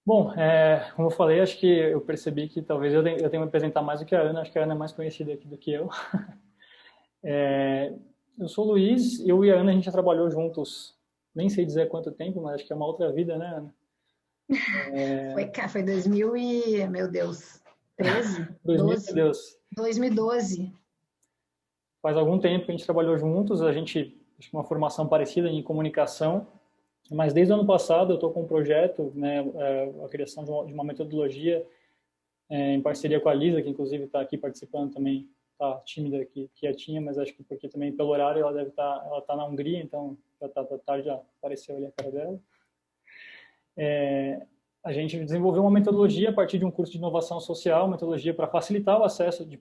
Bom, como eu falei, acho que eu percebi que talvez eu tenha que me apresentar mais do que a Ana. Acho que a Ana é mais conhecida aqui do que eu. É, eu sou o Luiz, eu e a Ana a gente já trabalhou juntos, nem sei dizer quanto tempo, mas acho que é uma outra vida, né, Ana? Foi 2000 e, meu Deus, 13? 2000, meu 12? Deus, 2012. faz algum tempo que a gente trabalhou juntos, a gente acho que uma formação parecida em comunicação, mas desde o ano passado eu estou com um projeto, né, a criação de uma metodologia em parceria com a Lisa, que inclusive está aqui participando também, está tímida aqui, quietinha, mas acho que porque também pelo horário ela tá na Hungria, então já tá tarde, já apareceu ali a cara dela. A gente desenvolveu uma metodologia a partir de um curso de inovação social, metodologia para facilitar o acesso de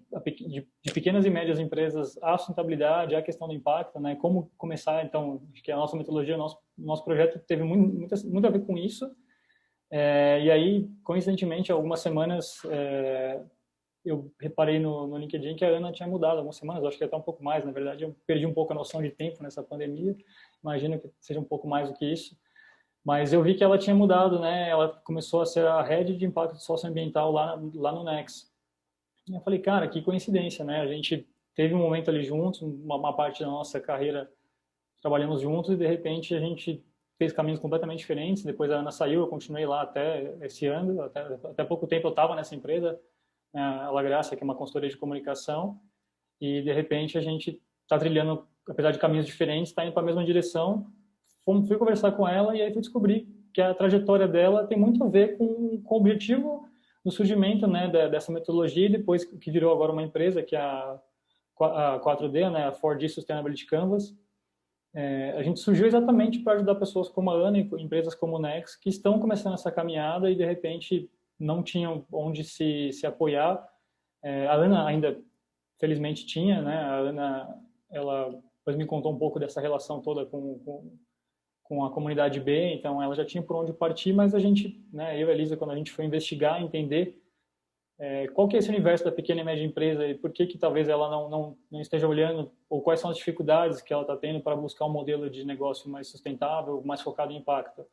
pequenas e médias empresas à sustentabilidade, à questão do impacto, né? Como começar, então, acho que a nossa metodologia, nosso projeto teve muito a ver com isso. E aí, coincidentemente, algumas semanas eu reparei no LinkedIn que a Ana tinha mudado algumas semanas, acho que até um pouco mais, na verdade, eu perdi um pouco a noção de tempo nessa pandemia, imagino que seja um pouco mais do que isso, mas eu vi que ela tinha mudado, né? Ela começou a ser a head de impacto socioambiental lá no Nex. E eu falei, cara, que coincidência, né? A gente teve um momento ali juntos, uma parte da nossa carreira trabalhamos juntos e de repente a gente fez caminhos completamente diferentes. Depois a Ana saiu, eu continuei lá até esse ano, até pouco tempo eu estava nessa empresa, a La Graça, que é uma consultoria de comunicação, e de repente a gente está trilhando, apesar de caminhos diferentes, está indo para a mesma direção. Fui conversar com ela e aí fui descobrir que a trajetória dela tem muito a ver com o objetivo do surgimento, né, dessa metodologia e depois que virou agora uma empresa, que é a 4D, né, a 4D Sustainability Canvas. A gente surgiu exatamente para ajudar pessoas como a Ana e empresas como o Nex, que estão começando essa caminhada e de repente não tinham onde se apoiar. A Ana ainda, felizmente, tinha, né? A Ana, ela depois me contou um pouco dessa relação toda com a comunidade B, então ela já tinha por onde partir, mas a gente, né, eu e a Elisa, quando a gente foi investigar, entender qual que é esse universo da pequena e média empresa e por que que talvez ela não esteja olhando, ou quais são as dificuldades que ela está tendo para buscar um modelo de negócio mais sustentável, mais focado em impacto.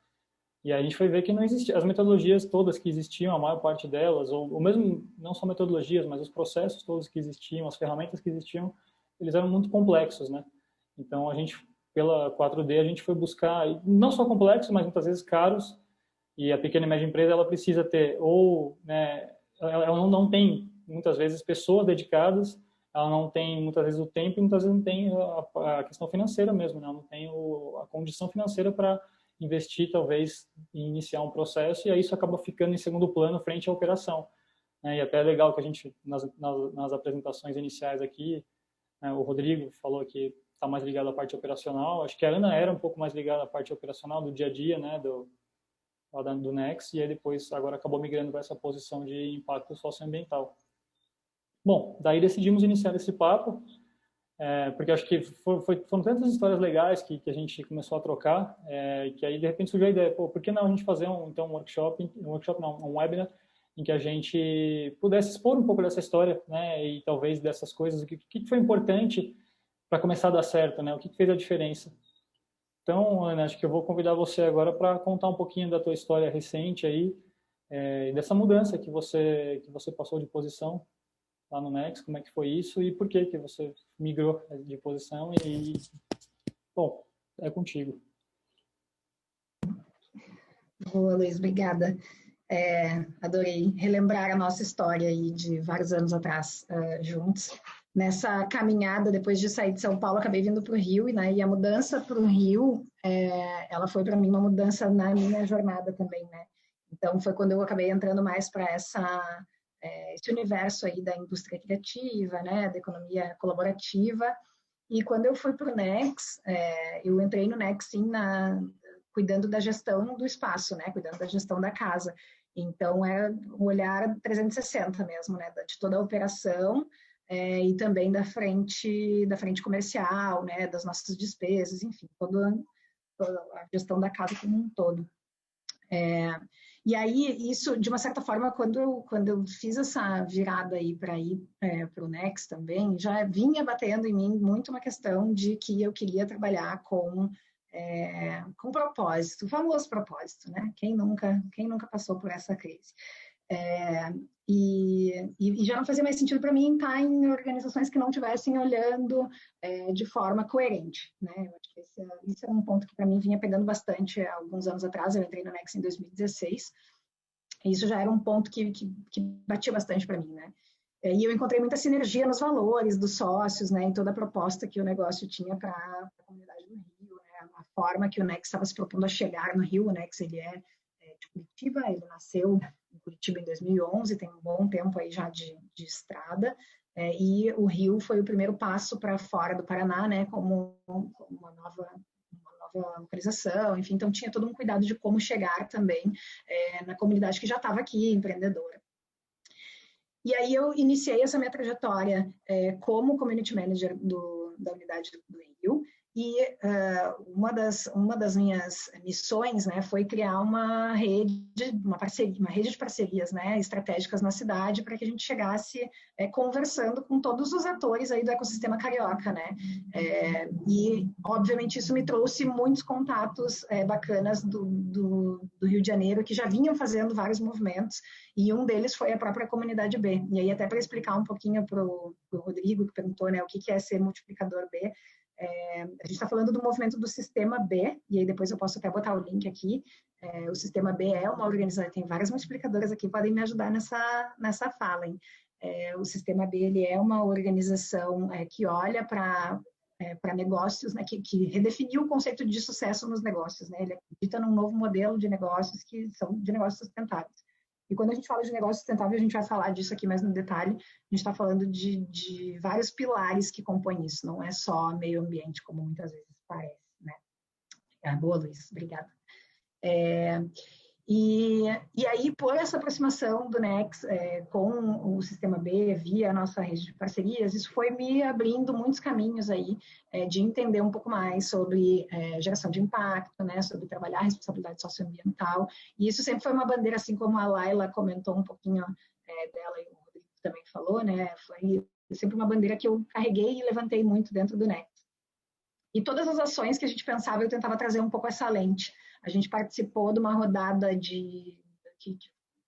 E aí a gente foi ver que não existia, as metodologias todas que existiam, a maior parte delas, ou mesmo não só metodologias, mas os processos todos que existiam, as ferramentas que existiam, eles eram muito complexos, né? Então a gente, pela 4D, a gente foi buscar, não só complexos, mas muitas vezes caros, e a pequena e média empresa ela precisa ter ou, né, ela não tem muitas vezes pessoas dedicadas, ela não tem muitas vezes o tempo e muitas vezes não tem a questão financeira mesmo, né? Ela não tem a condição financeira para investir talvez em iniciar um processo e aí isso acaba ficando em segundo plano frente à operação, né? E até é legal que a gente nas apresentações iniciais aqui, né, o Rodrigo falou que está mais ligado à parte operacional, acho que a Ana era um pouco mais ligada à parte operacional do dia a dia, né, do Nex, e aí depois agora acabou migrando para essa posição de impacto socioambiental. Bom, daí decidimos iniciar esse papo, porque acho que foram tantas histórias legais que a gente começou a trocar, que aí de repente surgiu a ideia, pô, por que não a gente fazer então um webinar, em que a gente pudesse expor um pouco dessa história, né, e talvez dessas coisas, o que foi importante para começar a dar certo, né, o que fez a diferença. Então, Ana, acho que eu vou convidar você agora para contar um pouquinho da tua história recente aí, e dessa mudança que você passou de posição lá no Next, como é que foi isso e por que você migrou de posição e, bom, é contigo. Boa, Luiz, obrigada. Adorei relembrar a nossa história aí de vários anos atrás, juntos. Nessa caminhada, depois de sair de São Paulo, acabei vindo para o Rio, né? E a mudança para o Rio, ela foi para mim uma mudança na minha jornada também, né? Então, foi quando eu acabei entrando mais para esse universo aí da indústria criativa, né? Da economia colaborativa. E quando eu fui para o Nex, eu entrei no Nex, sim, cuidando da gestão do espaço, né? Cuidando da gestão da casa. Então, é um olhar 360 mesmo, né? De toda a operação e também da frente comercial, né? Das nossas despesas, enfim, toda a gestão da casa como um todo. E aí, isso, de uma certa forma, quando eu fiz essa virada aí para ir para o Next também, já vinha batendo em mim muito uma questão de que eu queria trabalhar com com propósito, o famoso propósito, né? Quem nunca passou por essa crise? E já não fazia mais sentido para mim estar em organizações que não estivessem olhando de forma coerente, né? Eu acho que esse é um ponto que para mim vinha pegando bastante há alguns anos atrás. Eu entrei no Next em 2016, e isso já era um ponto que batia bastante para mim, né? E eu encontrei muita sinergia nos valores dos sócios, né, em toda a proposta que o negócio tinha para a comunidade do Rio, né, a forma que o Next estava se propondo a chegar no Rio. O Next, ele de Curitiba, ele nasceu em Curitiba em 2011, tem um bom tempo aí já de estrada, e o Rio foi o primeiro passo para fora do Paraná, né, como uma nova localização, enfim, então tinha todo um cuidado de como chegar também na comunidade que já estava aqui, empreendedora. E aí eu iniciei essa minha trajetória como Community Manager da unidade do Rio, e uma das minhas missões, né, foi criar uma rede de parcerias, né, estratégicas na cidade, para que a gente chegasse conversando com todos os atores aí do ecossistema carioca, né, e obviamente isso me trouxe muitos contatos bacanas do Rio de Janeiro, que já vinham fazendo vários movimentos, e um deles foi a própria comunidade B. E aí, até para explicar um pouquinho para o Rodrigo, que perguntou, né, o que é ser multiplicador B, a gente está falando do movimento do Sistema B, e aí depois eu posso até botar o link aqui. O Sistema B é uma organização, tem várias multiplicadoras aqui que podem me ajudar nessa fala, hein? O Sistema B, ele é uma organização que olha para negócios, né, que redefiniu o conceito de sucesso nos negócios, né? Ele acredita num novo modelo de negócios que são de negócios sustentáveis. E quando a gente fala de negócio sustentável, a gente vai falar disso aqui mais no detalhe. A gente está falando de vários pilares que compõem isso, não é só meio ambiente, como muitas vezes parece, né? Boa, Luiz, obrigada. E aí, por essa aproximação do Next com o Sistema B, via a nossa rede de parcerias, isso foi me abrindo muitos caminhos aí de entender um pouco mais sobre geração de impacto, né, sobre trabalhar a responsabilidade socioambiental. E isso sempre foi uma bandeira, assim como a Laila comentou um pouquinho dela, e o Rodrigo também falou, né, foi sempre uma bandeira que eu carreguei e levantei muito dentro do Next. E todas as ações que a gente pensava, eu tentava trazer um pouco essa lente. A gente participou de uma rodada que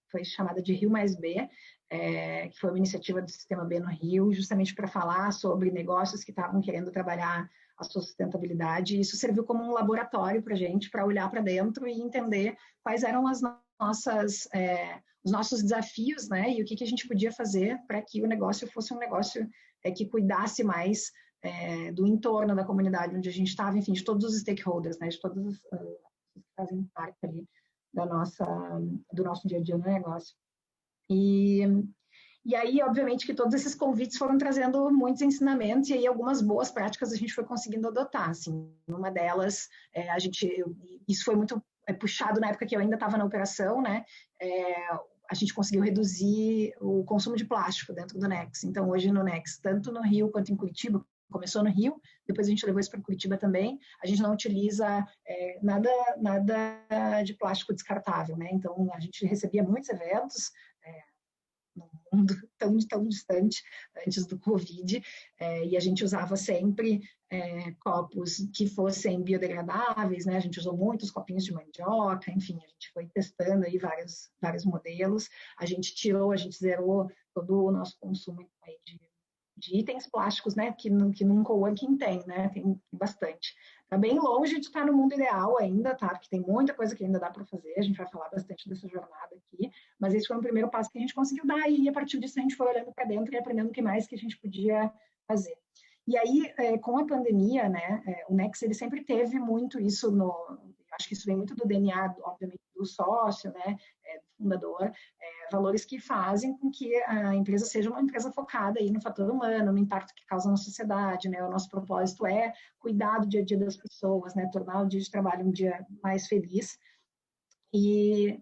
foi chamada de Rio Mais B, que foi uma iniciativa do Sistema B no Rio, justamente para falar sobre negócios que estavam querendo trabalhar a sua sustentabilidade. E isso serviu como um laboratório para a gente, para olhar para dentro e entender quais eram os nossos desafios, né? E o que a gente podia fazer para que o negócio fosse um negócio que cuidasse mais do entorno da comunidade onde a gente estava, enfim, de todos os stakeholders, né, de todos os que fazem parte ali do nosso dia a dia no negócio. E aí, obviamente, que todos esses convites foram trazendo muitos ensinamentos, e aí algumas boas práticas a gente foi conseguindo adotar, assim. Uma delas, isso foi muito puxado na época que eu ainda estava na operação, né, a gente conseguiu reduzir o consumo de plástico dentro do Next. Então, hoje no Next, tanto no Rio quanto em Curitiba, começou no Rio, depois a gente levou isso para Curitiba também, a gente não utiliza nada de plástico descartável, né? Então, a gente recebia muitos eventos num mundo tão distante antes do Covid, e a gente usava sempre copos que fossem biodegradáveis, né? A gente usou muitos copinhos de mandioca, enfim, a gente foi testando aí vários modelos, a gente zerou todo o nosso consumo aí de itens plásticos, né, que num coworking tem, né, tem bastante. Está bem longe de estar no mundo ideal ainda, tá, porque tem muita coisa que ainda dá para fazer, a gente vai falar bastante dessa jornada aqui, mas esse foi o primeiro passo que a gente conseguiu dar, e a partir disso a gente foi olhando para dentro e aprendendo o que mais que a gente podia fazer. E aí, com a pandemia, né, o Next, ele sempre teve muito isso acho que isso vem muito do DNA, obviamente, do sócio, né, do fundador, valores que fazem com que a empresa seja uma empresa focada aí no fator humano, no impacto que causa na sociedade, né? O nosso propósito é cuidar do dia a dia das pessoas, né? Tornar o dia de trabalho um dia mais feliz. E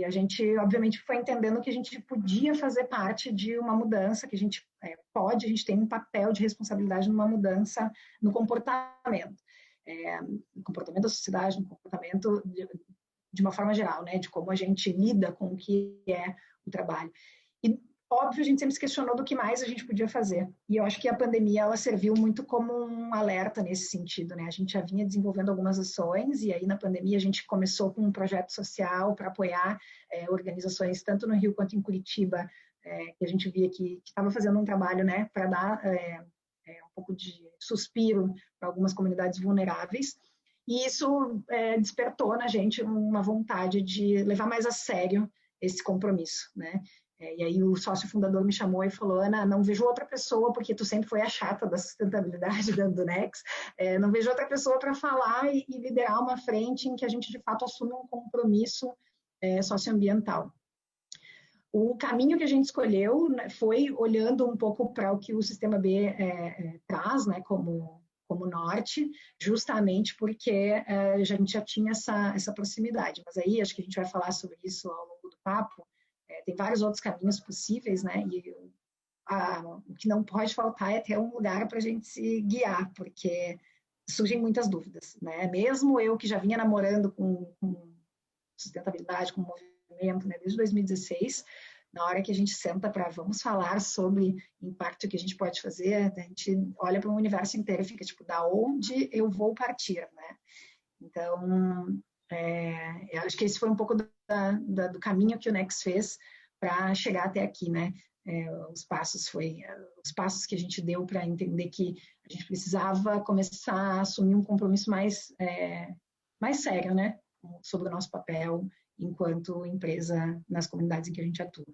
a gente, obviamente, foi entendendo que a gente podia fazer parte de uma mudança, que a gente a gente tem um papel de responsabilidade numa mudança no comportamento. No comportamento da sociedade, no comportamento de uma forma geral, né, de como a gente lida com o que é o trabalho. E, óbvio, a gente sempre se questionou do que mais a gente podia fazer. E eu acho que a pandemia, ela serviu muito como um alerta nesse sentido, né? A gente já vinha desenvolvendo algumas ações, e aí na pandemia a gente começou com um projeto social para apoiar organizações, tanto no Rio quanto em Curitiba, que a gente via que estava fazendo um trabalho, né, para dar um pouco de suspiro para algumas comunidades vulneráveis. E isso despertou na gente uma vontade de levar mais a sério esse compromisso, né? E aí o sócio fundador me chamou e falou: Ana, não vejo outra pessoa, porque tu sempre foi a chata da sustentabilidade dentro do Next, não vejo outra pessoa para falar e liderar uma frente em que a gente de fato assume um compromisso socioambiental. O caminho que a gente escolheu, né, foi olhando um pouco para o que o Sistema B traz, né, como norte, justamente porque a gente já tinha essa proximidade. Mas aí acho que a gente vai falar sobre isso ao longo do papo. Tem vários outros caminhos possíveis, né? E o que não pode faltar é ter um lugar para a gente se guiar, porque surgem muitas dúvidas, né? Mesmo eu que já vinha namorando com sustentabilidade, com movimento, né, desde 2016, na hora que a gente senta para vamos falar sobre o impacto que a gente pode fazer, a gente olha para o universo inteiro e fica tipo, da onde eu vou partir, né? Então, eu acho que esse foi um pouco do caminho que o Next fez para chegar até aqui, né? Os passos que a gente deu para entender que a gente precisava começar a assumir um compromisso mais sério, né? Sobre o nosso papel enquanto empresa nas comunidades em que a gente atua.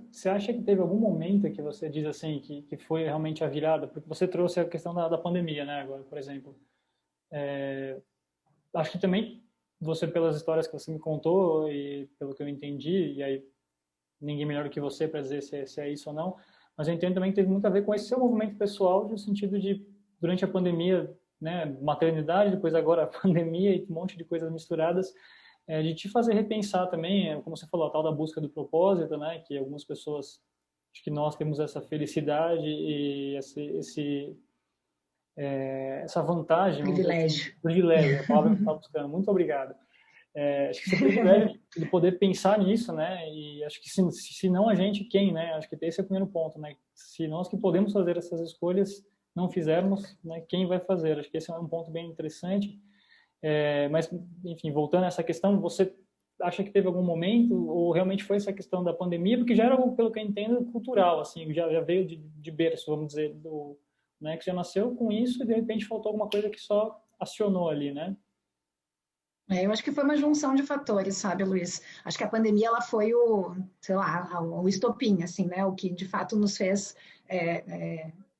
Você acha que teve algum momento que você diz assim que foi realmente a virada? Porque você trouxe a questão da pandemia, né? Agora, por exemplo, acho que também você, pelas histórias que você me contou e pelo que eu entendi, e aí ninguém melhor do que você para dizer se é isso ou não, mas eu entendo também que teve muito a ver com esse seu movimento pessoal, no sentido de, durante a pandemia, né, maternidade, depois agora a pandemia e um monte de coisas misturadas, de te fazer repensar também, como você falou, a tal da busca do propósito, né, que algumas pessoas, acho que nós temos essa felicidade e essa vantagem, privilégio, a palavra que eu estava buscando, muito obrigado. Acho que esse privilégio de poder pensar nisso, né, e acho que se não a gente, quem, né, acho que esse é o primeiro ponto, né, se nós que podemos fazer essas escolhas não fizermos, né, quem vai fazer? Acho que esse é um ponto bem interessante. Mas, enfim, voltando a essa questão, você acha que teve algum momento, ou realmente foi essa questão da pandemia, porque já era, pelo que eu entendo, cultural, assim, já veio de berço, vamos dizer, né, que já nasceu com isso e de repente faltou alguma coisa que só acionou ali, né? Eu acho que foi uma junção de fatores, sabe, Luiz? Acho que a pandemia, ela foi sei lá, o estopim, assim, né? O que de fato nos fez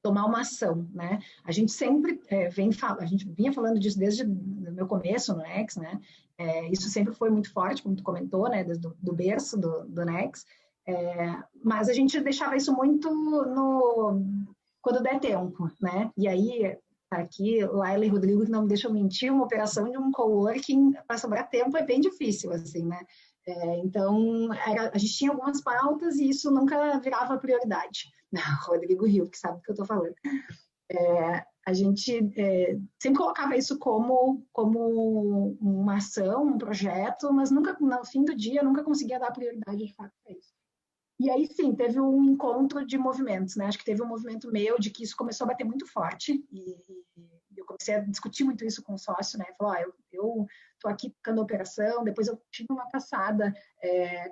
tomar uma ação, né? A gente sempre a gente vinha falando disso desde o meu começo no Next, né? Isso sempre foi muito forte, como tu comentou, né? Do berço do Next. Mas a gente deixava isso muito quando der tempo, né? E aí aqui, Laila e Rodrigo, que não me deixam mentir, uma operação de um coworking para sobrar tempo é bem difícil, assim, né? Então, a gente tinha algumas pautas e isso nunca virava prioridade. Rodrigo Rio, que sabe do que eu estou falando. A gente sempre colocava isso como uma ação, um projeto, mas nunca, no fim do dia, nunca conseguia dar prioridade de fato para isso. E aí, sim, teve um encontro de movimentos, né? Acho que teve um movimento meu de que isso começou a bater muito forte e eu comecei a discutir muito isso com o sócio, né? Falou, eu tô aqui tocando a operação, depois eu tive uma passada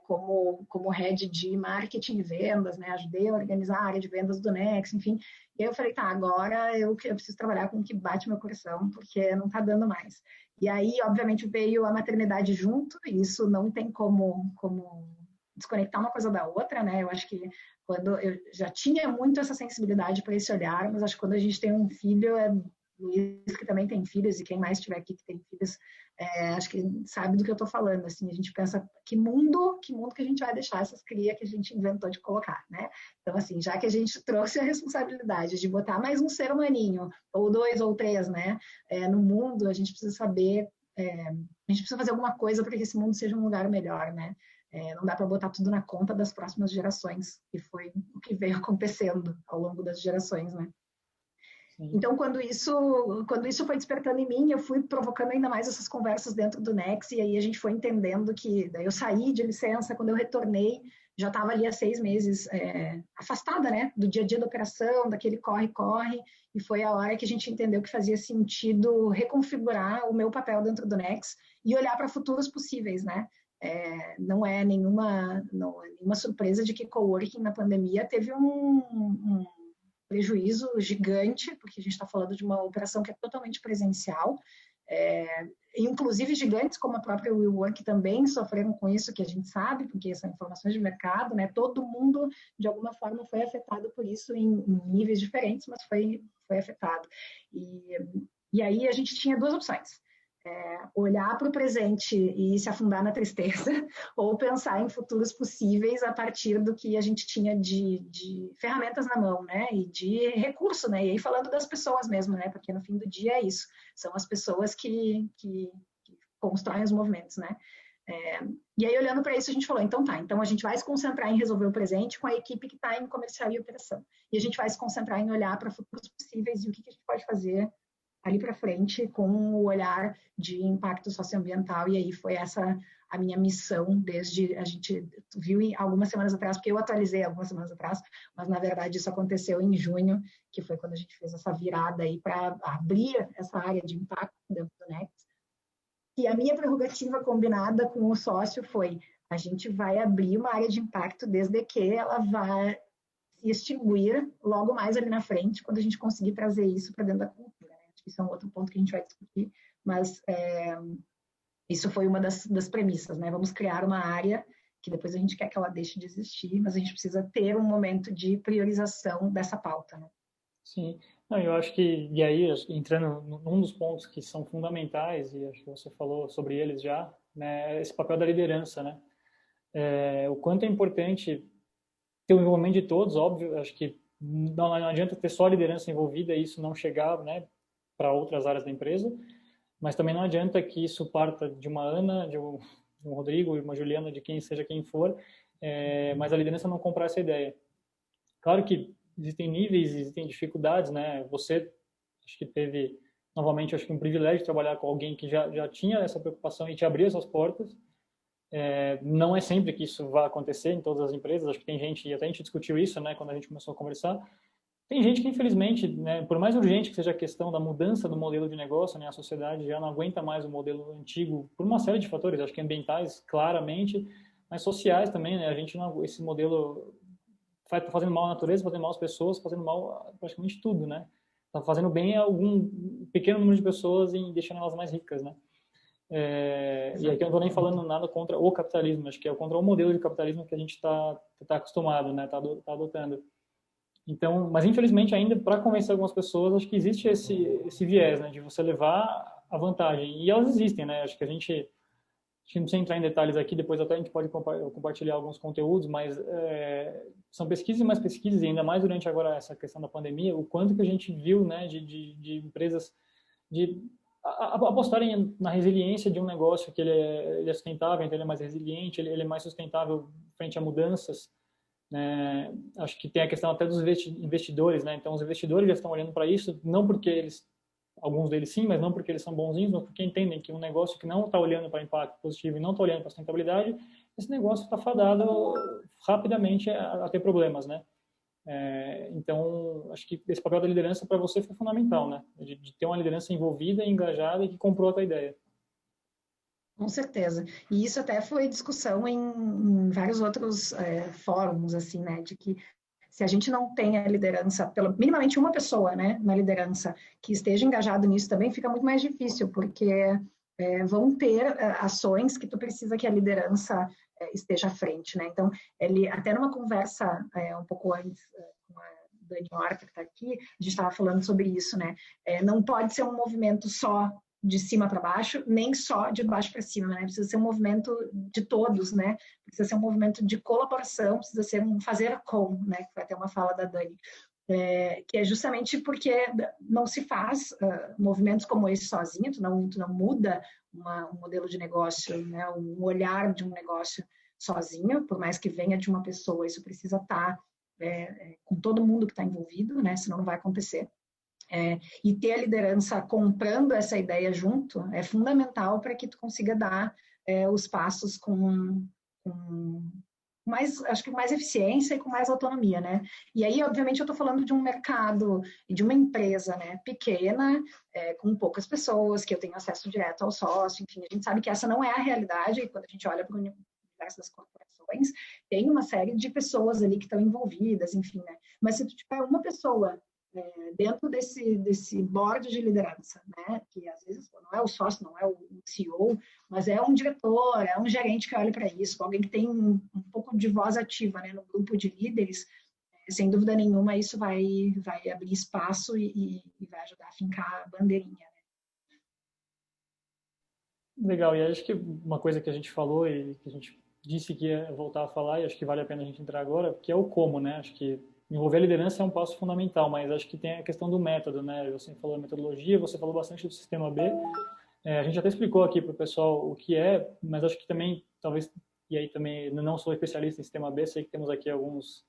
como head de marketing e vendas, né? Ajudei a organizar a área de vendas do Next, enfim. E aí eu falei, tá, agora eu preciso trabalhar com o que bate meu coração, porque não tá dando mais. E aí, obviamente, veio a maternidade junto, e isso não tem como desconectar uma coisa da outra, né? Eu acho que quando eu já tinha muito essa sensibilidade para esse olhar, mas acho que quando a gente tem um filho, Luiz que também tem filhos e quem mais tiver aqui que tem filhos, acho que sabe do que eu estou falando. Assim, a gente pensa que mundo que a gente vai deixar essas crias que a gente inventou de colocar, né? Então, assim, já que a gente trouxe a responsabilidade de botar mais um ser humaninho, ou 2 ou 3, né, no mundo, a gente precisa saber, a gente precisa fazer alguma coisa para que esse mundo seja um lugar melhor, né? Não dá para botar tudo na conta das próximas gerações, que foi o que veio acontecendo ao longo das gerações, né? Sim. Então, quando isso foi despertando em mim, eu fui provocando ainda mais essas conversas dentro do Next, e aí a gente foi entendendo que, daí eu saí de licença, quando eu retornei, já estava ali há 6 meses afastada, né, do dia a dia da operação, daquele corre-corre, e foi a hora que a gente entendeu que fazia sentido reconfigurar o meu papel dentro do Next e olhar para futuros possíveis, né? Não é nenhuma surpresa de que coworking na pandemia teve um prejuízo gigante, porque a gente está falando de uma operação que é totalmente presencial, inclusive gigantes como a própria WeWork também sofreram com isso, que a gente sabe, porque são informações de mercado, né? Todo mundo, de alguma forma, foi afetado por isso em níveis diferentes, mas foi afetado. E aí a gente tinha 2 opções. Olhar para o presente e se afundar na tristeza, ou pensar em futuros possíveis a partir do que a gente tinha de ferramentas na mão, né, e de recurso, né, e aí falando das pessoas mesmo, né, porque no fim do dia é isso, são as pessoas que constroem os movimentos, né. E aí olhando para isso a gente falou, então a gente vai se concentrar em resolver o presente com a equipe que está em comercial e operação, e a gente vai se concentrar em olhar para futuros possíveis e o que a gente pode fazer ali para frente com o olhar de impacto socioambiental, e aí foi essa a minha missão desde, a gente viu algumas semanas atrás, porque eu atualizei algumas semanas atrás, mas na verdade isso aconteceu em junho, que foi quando a gente fez essa virada aí para abrir essa área de impacto dentro do Next. E a minha prerrogativa combinada com o sócio foi, a gente vai abrir uma área de impacto desde que ela vai se extinguir logo mais ali na frente, quando a gente conseguir trazer isso para dentro da cultura. Isso é um outro ponto que a gente vai discutir, mas isso foi uma das premissas, né? Vamos criar uma área que depois a gente quer que ela deixe de existir, mas a gente precisa ter um momento de priorização dessa pauta, né? Sim. Não, eu acho que, e aí, entrando num dos pontos que são fundamentais, e acho que você falou sobre eles já, né, esse papel da liderança, né? O quanto é importante ter o envolvimento de todos, óbvio, acho que não adianta ter só a liderança envolvida e isso não chegar, né, para outras áreas da empresa, mas também não adianta que isso parta de uma Ana, de um Rodrigo, uma Juliana, de quem seja quem for, mas a liderança não comprar essa ideia. Claro que existem níveis, existem dificuldades, né? Você, acho que teve, novamente, acho que um privilégio de trabalhar com alguém que já tinha essa preocupação e te abrir essas portas. Não é sempre que isso vai acontecer em todas as empresas, acho que tem gente, e até a gente discutiu isso, né, quando a gente começou a conversar, tem gente que, infelizmente, né, por mais urgente que seja a questão da mudança do modelo de negócio, né, a sociedade já não aguenta mais o modelo antigo por uma série de fatores, acho que ambientais, claramente, mas sociais também, né, a gente não, esse modelo está fazendo mal à natureza, fazendo mal às pessoas, fazendo mal a praticamente tudo, né, está fazendo bem a algum pequeno número de pessoas e deixando elas mais ricas, né. E aqui eu não estou nem falando nada contra o capitalismo, acho que é contra o modelo de capitalismo que a gente está acostumado, né, está adotando. Então, mas infelizmente ainda para convencer algumas pessoas, acho que existe esse viés, né, de você levar a vantagem. E elas existem, né? Acho que a gente não precisa entrar em detalhes aqui, depois até a gente pode compartilhar alguns conteúdos, mas são pesquisas e mais pesquisas, e ainda mais durante agora essa questão da pandemia, o quanto que a gente viu, né, de empresas de apostarem na resiliência de um negócio que ele é sustentável, então ele é mais resiliente, ele é mais sustentável frente a mudanças, né? Acho que tem a questão até dos investidores, né? Então os investidores já estão olhando para isso, não porque eles, alguns deles sim, mas não porque eles são bonzinhos, mas porque entendem que um negócio que não está olhando para impacto positivo e não está olhando para sustentabilidade, esse negócio está fadado rapidamente a ter problemas, né? Então, acho que esse papel da liderança para você foi fundamental, né? De ter uma liderança envolvida, engajada e que comprou a tua ideia. Com certeza. E isso até foi discussão em vários outros fóruns, assim, né? De que se a gente não tem a liderança, minimamente uma pessoa, né, na liderança que esteja engajado nisso também, fica muito mais difícil, porque vão ter ações que tu precisa que a liderança esteja à frente, né? Então, ele até numa conversa um pouco antes com a Dani Horta, que está aqui, a gente estava falando sobre isso, né? Não pode ser um movimento só de cima para baixo, nem só de baixo para cima, né? Precisa ser um movimento de todos, né? Precisa ser um movimento de colaboração, precisa ser um fazer com, né? Que foi até uma fala da Dani. Que é justamente porque não se faz movimentos como esse sozinho, tu não muda um modelo de negócio, né? Um olhar de um negócio sozinho, por mais que venha de uma pessoa, isso precisa estar com todo mundo que está envolvido, né? Senão não vai acontecer. E ter a liderança comprando essa ideia junto é fundamental para que tu consiga dar os passos com acho que com mais eficiência e com mais autonomia, né? E aí, obviamente, eu estou falando de um mercado e de uma empresa, né, pequena, com poucas pessoas, que eu tenho acesso direto ao sócio, enfim, a gente sabe que essa não é a realidade, e quando a gente olha para o universo das corporações, tem uma série de pessoas ali que estão envolvidas, enfim, né? Mas se tu tiver uma pessoa dentro desse board de liderança, né, que às vezes não é o sócio, não é o CEO, mas é um diretor, é um gerente que olha para isso, alguém que tem um pouco de voz ativa, né, no grupo de líderes, sem dúvida nenhuma isso vai abrir espaço e vai ajudar a fincar a bandeirinha. Legal, e acho que uma coisa que a gente falou e que a gente disse que ia voltar a falar, e acho que vale a pena a gente entrar agora, que é o como, né? Acho que envolver a liderança é um passo fundamental, mas acho que tem a questão do método, né? Você falou da metodologia, você falou bastante do sistema B. A gente até explicou aqui para o pessoal o que é, mas acho que também, talvez, e aí também não sou especialista em sistema B, sei que temos aqui algumas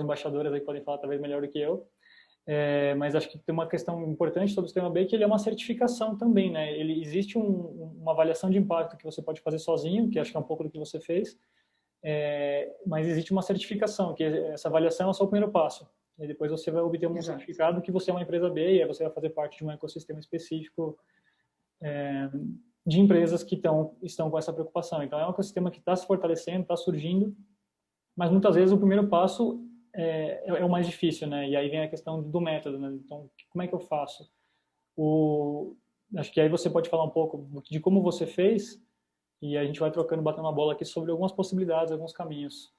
embaixadoras aí que podem falar talvez melhor do que eu, mas acho que tem uma questão importante sobre o sistema B, que ele é uma certificação também, né? Ele existe uma avaliação de impacto que você pode fazer sozinho, que acho que é um pouco do que você fez, mas existe uma certificação, que essa avaliação é só o primeiro passo. E depois você vai obter um certificado que você é uma empresa B e aí você vai fazer parte de um ecossistema específico de empresas que estão com essa preocupação. Então, é um ecossistema que está se fortalecendo, está surgindo, mas muitas vezes o primeiro passo é o mais difícil, né? E aí vem a questão do método, né? Então, como é que eu faço? Acho que aí você pode falar um pouco de como você fez e a gente vai trocando, batendo uma bola aqui sobre algumas possibilidades, alguns caminhos.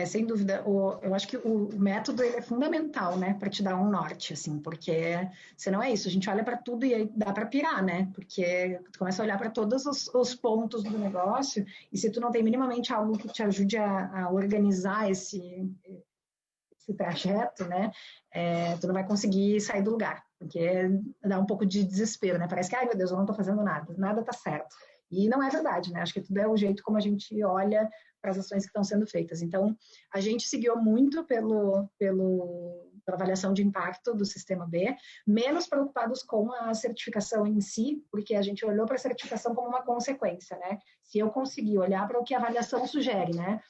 Sem dúvida. Eu acho que o método ele é fundamental, né, para te dar um norte, assim, porque senão é isso, a gente olha para tudo e aí dá para pirar, né? Porque tu começa a olhar para todos os pontos do negócio e se tu não tem minimamente algo que te ajude a organizar esse trajeto, né, tu não vai conseguir sair do lugar, porque dá um pouco de desespero, né? Parece que, ai meu Deus, eu não estou fazendo nada, nada está certo. E não é verdade, né? Acho que tudo é o jeito como a gente olha para as ações que estão sendo feitas. Então, a gente seguiu muito pela avaliação de impacto do sistema B, menos preocupados com a certificação em si, porque a gente olhou para a certificação como uma consequência, né? Se eu conseguir olhar para o que a avaliação sugere, né?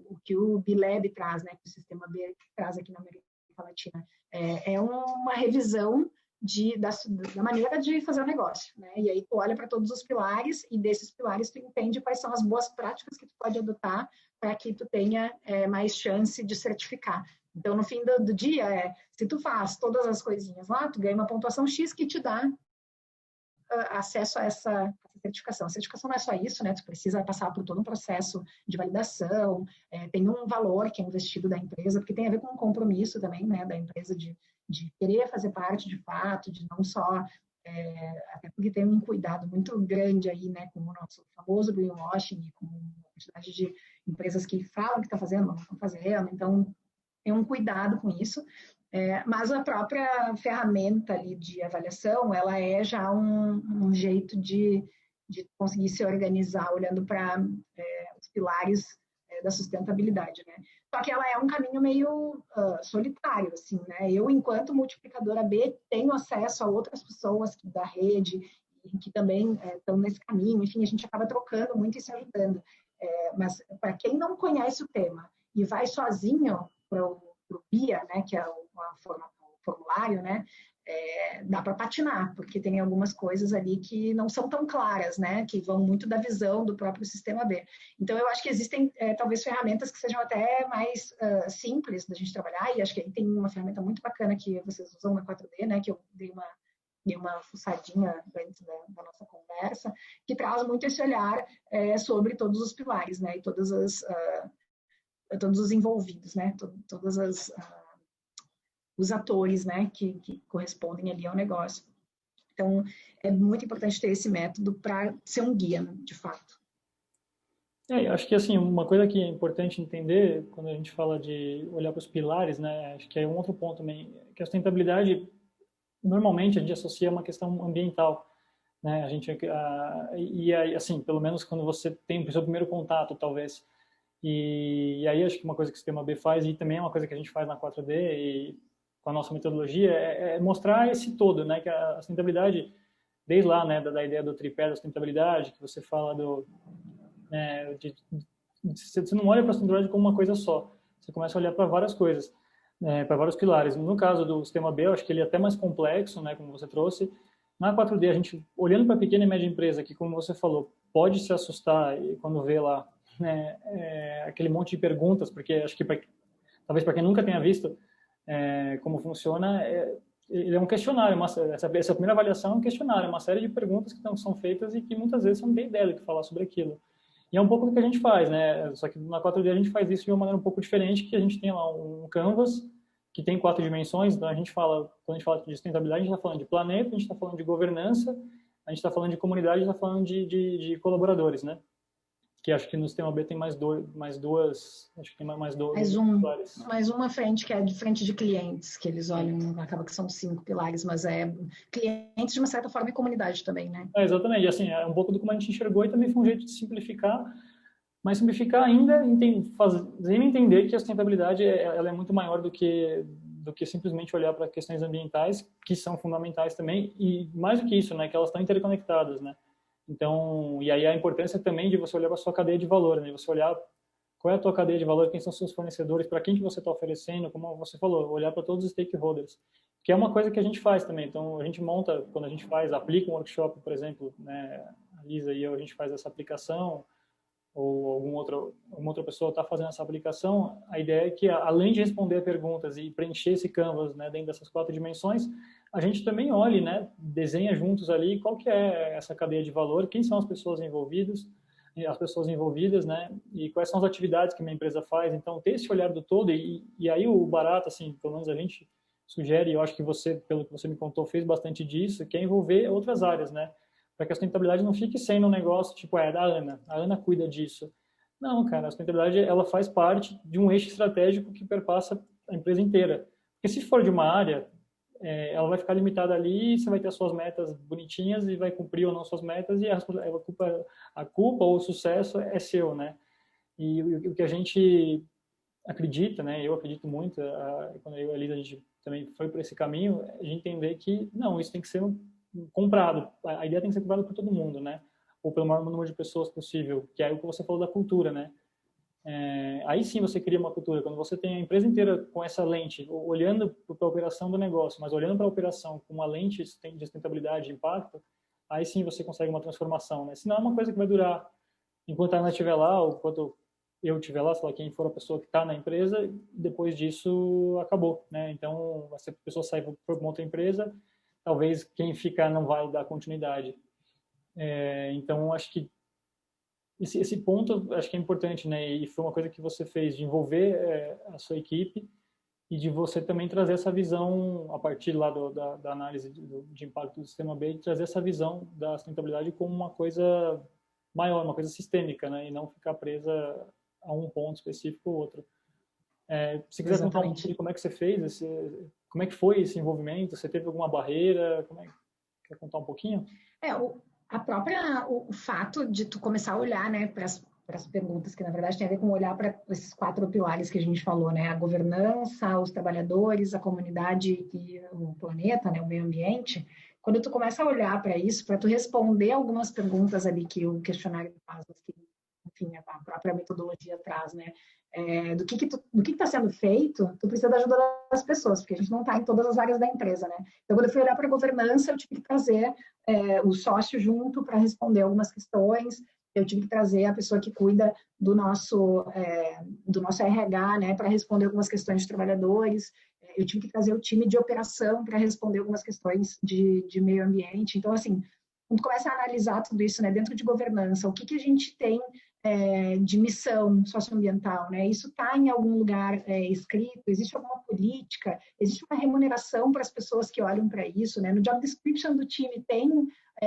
O que o BILAB traz, né? Que o sistema B traz aqui na América Latina, é uma revisão da maneira de fazer o negócio, né? E aí tu olha para todos os pilares e desses pilares tu entende quais são as boas práticas que tu pode adotar para que tu tenha mais chance de certificar. Então, no fim do dia, se tu faz todas as coisinhas lá, tu ganha uma pontuação X que te dá acesso a essa certificação. A certificação não é só isso, né? Tu precisa passar por todo um processo de validação, tem um valor que é investido da empresa, porque tem a ver com um compromisso também, né, da empresa de querer fazer parte de fato, de não só até porque tem um cuidado muito grande aí, né, com o nosso famoso greenwashing, com a quantidade de empresas que falam que estão fazendo, mas não estão fazendo, então tem um cuidado com isso. Mas a própria ferramenta ali de avaliação, ela é já um jeito de conseguir se organizar olhando para os pilares da sustentabilidade, né? Só que ela é um caminho meio solitário, assim, né? Eu, enquanto multiplicadora B, tenho acesso a outras pessoas da rede que também estão nesse caminho. Enfim, a gente acaba trocando muito e se ajudando. Mas para quem não conhece o tema e vai sozinho para o BIA, né, que é o formulário, né, dá para patinar, porque tem algumas coisas ali que não são tão claras, né, que vão muito da visão do próprio sistema B. Então, eu acho que existem, talvez, ferramentas que sejam até mais simples da gente trabalhar, e acho que aí tem uma ferramenta muito bacana que vocês usam na 4D, né, que eu dei uma fuçadinha antes da nossa conversa, que traz muito esse olhar sobre todos os pilares, né, e todos os envolvidos, né, todos os atores, né, que correspondem ali ao negócio. Então, é muito importante ter esse método para ser um guia, né, de fato. Acho que assim, uma coisa que é importante entender quando a gente fala de olhar para os pilares, né, acho que é um outro ponto também, que a sustentabilidade, normalmente a gente associa a uma questão ambiental, né, e aí, assim, pelo menos quando você tem o seu primeiro contato, talvez, e aí acho que uma coisa que o Sistema B faz, e também é uma coisa que a gente faz na 4D, e com a nossa metodologia, é mostrar esse todo, né, que a sustentabilidade, desde lá, né, da ideia do tripé da sustentabilidade, que você fala você não olha para a sustentabilidade como uma coisa só. Você começa a olhar para várias coisas, para vários pilares. No caso do sistema B, eu acho que ele é até mais complexo, né, como você trouxe. Na 4D, a gente, olhando para a pequena e média empresa, que, como você falou, pode se assustar quando vê lá, né, aquele monte de perguntas, porque acho que, talvez para quem nunca tenha visto como funciona, ele é um questionário. Essa primeira avaliação é um questionário, uma série de perguntas que são feitas e que muitas vezes você não tem ideia do que falar sobre aquilo. E é um pouco do que a gente faz, né? Só que na 4D a gente faz isso de uma maneira um pouco diferente, que a gente tem lá um canvas que tem 4 dimensões. Então a gente fala, quando a gente fala de sustentabilidade, a gente está falando de planeta, a gente está falando de governança, a gente está falando de comunidade, a gente está falando de colaboradores, né? Que acho que no sistema B tem mais duas, acho que tem mais dois pilares. Mais uma frente, que é de frente de clientes, que eles olham, acaba que são 5 pilares, mas clientes de uma certa forma e comunidade também, né? Exatamente, assim, é um pouco do como a gente enxergou e também foi um jeito de simplificar, mas simplificar ainda, fazendo entender que a sustentabilidade ela é muito maior do que simplesmente olhar para questões ambientais, que são fundamentais também, e mais do que isso, né, que elas estão interconectadas, né? Então, e aí a importância também de você olhar para a sua cadeia de valor, né? Você olhar qual é a tua cadeia de valor, quem são seus fornecedores, para quem que você está oferecendo, como você falou, olhar para todos os stakeholders, que é uma coisa que a gente faz também. Então, a gente monta, quando a gente aplica um workshop, por exemplo, né, a Lisa e eu, a gente faz essa aplicação, ou alguma outra pessoa está fazendo essa aplicação, a ideia é que, além de responder a perguntas e preencher esse canvas, né, dentro dessas 4 dimensões, a gente também olhe, né, desenha juntos ali qual que é essa cadeia de valor, quem são as pessoas envolvidas, né, e quais são as atividades que minha empresa faz. Então, ter esse olhar do todo, e aí o barato, assim, pelo menos a gente sugere, eu acho que você, pelo que você me contou, fez bastante disso, que é envolver outras áreas, né, para que a sustentabilidade não fique sendo um negócio tipo, da Ana, a Ana cuida disso. Não, cara, a sustentabilidade ela faz parte de um eixo estratégico que perpassa a empresa inteira. Porque se for de uma área, ela vai ficar limitada ali, você vai ter as suas metas bonitinhas e vai cumprir ou não suas metas, e a culpa ou o sucesso é seu, né? E o que a gente acredita, né? Eu acredito muito, quando eu e a Lisa, a gente também foi por esse caminho, de entender que, não, isso tem que ser comprado. A ideia tem que ser comprada por todo mundo, né? Ou pelo maior número de pessoas possível, que é o que você falou da cultura, né? Aí sim você cria uma cultura. Quando você tem a empresa inteira com essa lente, olhando para a operação do negócio, mas olhando para a operação com uma lente de sustentabilidade, de impacto, aí sim você consegue uma transformação, né? Senão é uma coisa que vai durar enquanto a Ana estiver lá, ou enquanto eu estiver lá, sei lá, quem for a pessoa que está na empresa, depois disso acabou, né? Então, se a pessoa sair para uma outra empresa, talvez quem ficar não vai dar continuidade. Então, acho que esse ponto acho que é importante, né? E foi uma coisa que você fez, de envolver a sua equipe e de você também trazer essa visão, a partir lá da análise de impacto do sistema B, de trazer essa visão da sustentabilidade como uma coisa maior, uma coisa sistêmica, né? E não ficar presa a um ponto específico ou outro. Se quiser contar um pouquinho como é que você fez, como é que foi esse envolvimento, você teve alguma barreira, quer contar um pouquinho? O fato de tu começar a olhar, né, para as perguntas, que na verdade tem a ver com olhar para esses 4 pilares que a gente falou, né, a governança, os trabalhadores, a comunidade e o planeta, né, o meio ambiente. Quando tu começa a olhar para isso, para tu responder algumas perguntas ali que o questionário faz, que, enfim, a própria metodologia traz, né, do que está sendo feito, tu precisa da ajuda das pessoas, porque a gente não está em todas as áreas da empresa, né? Então, quando eu fui olhar para a governança, eu tive que trazer o sócio junto para responder algumas questões, eu tive que trazer a pessoa que cuida do nosso RH, né, para responder algumas questões de trabalhadores, eu tive que trazer o time de operação para responder algumas questões de meio ambiente. Então, assim, quando começa a analisar tudo isso, né, dentro de governança, o que a gente tem de missão socioambiental, né? Isso está em algum lugar escrito? Existe alguma política? Existe uma remuneração para as pessoas que olham para isso, né? No job description do time tem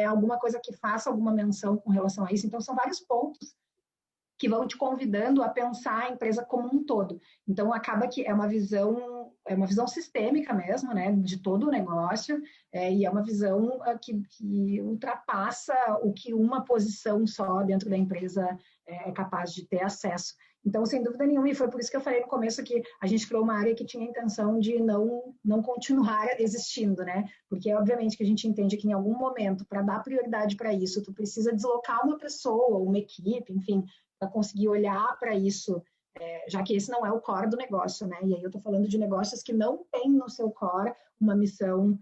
alguma coisa que faça alguma menção com relação a isso? Então, são vários pontos que vão te convidando a pensar a empresa como um todo. Então, acaba que é uma visão sistêmica mesmo, né, de todo o negócio, e é uma visão que ultrapassa o que uma posição só dentro da empresa é capaz de ter acesso. Então, sem dúvida nenhuma, e foi por isso que eu falei no começo que a gente criou uma área que tinha a intenção de não continuar existindo, né? Porque, obviamente, que a gente entende que em algum momento, para dar prioridade para isso, tu precisa deslocar uma pessoa, uma equipe, enfim, para conseguir olhar para isso, já que esse não é o core do negócio, né? E aí eu estou falando de negócios que não têm no seu core uma missão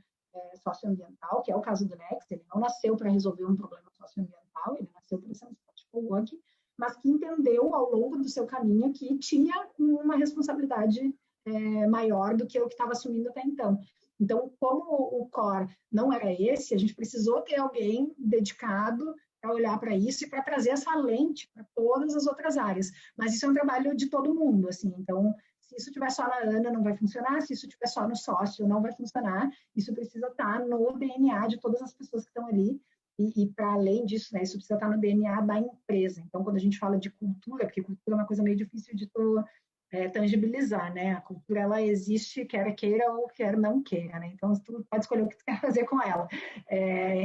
socioambiental, que é o caso do Next. Ele não nasceu para resolver um problema socioambiental, ele nasceu para ser um esporte work, mas que entendeu ao longo do seu caminho que tinha uma responsabilidade maior do que o que estava assumindo até então. Então, como o core não era esse, a gente precisou ter alguém dedicado para olhar para isso e para trazer essa lente para todas as outras áreas. Mas isso é um trabalho de todo mundo, assim. Então, se isso estiver só na Ana, não vai funcionar. Se isso estiver só no sócio, não vai funcionar. Isso precisa estar no DNA de todas as pessoas que estão ali. E para além disso, né, isso precisa estar no DNA da empresa. Então, quando a gente fala de cultura, porque cultura é uma coisa meio difícil de tu tangibilizar, né? A cultura, ela existe, quer queira ou quer não queira, né? Então, tu pode escolher o que tu quer fazer com ela.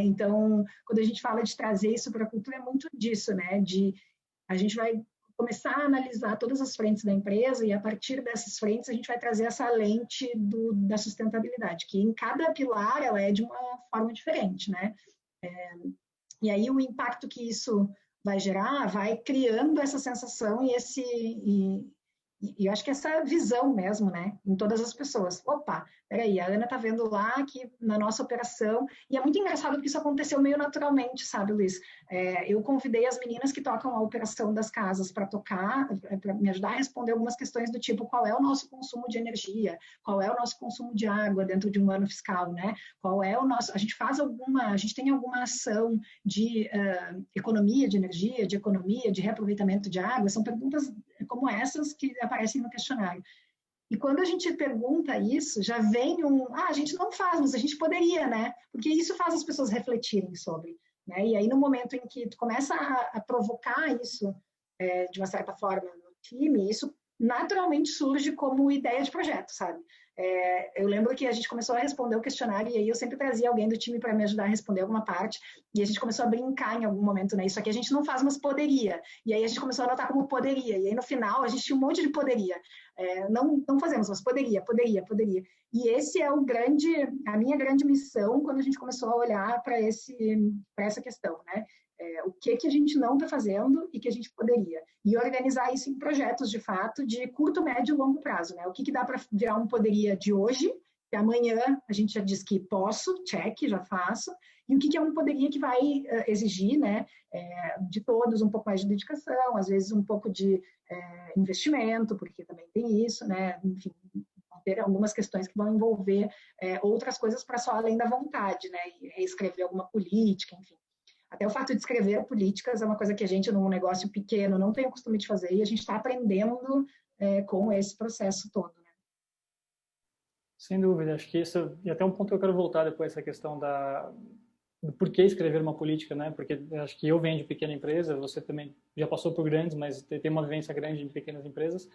Então, quando a gente fala de trazer isso para a cultura, é muito disso, né? A gente vai começar a analisar todas as frentes da empresa e, a partir dessas frentes, a gente vai trazer essa lente da sustentabilidade, que em cada pilar ela é de uma forma diferente, né? E aí o impacto que isso vai gerar vai criando essa sensação e eu acho que essa visão mesmo, né, em todas as pessoas. Opa, peraí, a Ana tá vendo lá que na nossa operação, e é muito engraçado porque isso aconteceu meio naturalmente, sabe, Luiz? Eu convidei as meninas que tocam a operação das casas para tocar, para me ajudar a responder algumas questões do tipo, qual é o nosso consumo de energia, qual é o nosso consumo de água dentro de um ano fiscal, né? Qual é o nosso, a gente tem alguma ação de economia de energia, de economia, de reaproveitamento de água, são perguntas como essas que aparecem no questionário. E quando a gente pergunta isso, já vem a gente não faz, mas a gente poderia, né? Porque isso faz as pessoas refletirem sobre, né? E aí, no momento em que tu começa a provocar isso, de uma certa forma, no time, isso naturalmente surge como ideia de projeto, sabe? Eu lembro que a gente começou a responder o questionário e aí eu sempre trazia alguém do time para me ajudar a responder alguma parte e a gente começou a brincar em algum momento, né? Isso aqui a gente não faz, mas poderia. E aí a gente começou a anotar como poderia. E aí no final a gente tinha um monte de poderia. Não fazemos, mas poderia. E esse é a minha grande missão quando a gente começou a olhar para essa questão, né? O que a gente não está fazendo e que a gente poderia. E organizar isso em projetos, de fato, de curto, médio e longo prazo. Né? O que dá para virar um poderia de hoje, que amanhã a gente já diz que posso, check, já faço, e o que é um poderia que vai exigir, né, de todos um pouco mais de dedicação, às vezes um pouco de investimento, porque também tem isso, né, enfim, ter algumas questões que vão envolver outras coisas para só além da vontade, né, e escrever alguma política, enfim. Até o fato de escrever políticas é uma coisa que a gente, num negócio pequeno, não tem o costume de fazer e a gente está aprendendo com esse processo todo. Né? Sem dúvida, acho que isso, e até um ponto que eu quero voltar depois, essa questão do porquê escrever uma política, né? Porque acho que eu venho de pequena empresa, você também já passou por grandes, mas tem uma vivência grande em pequenas empresas,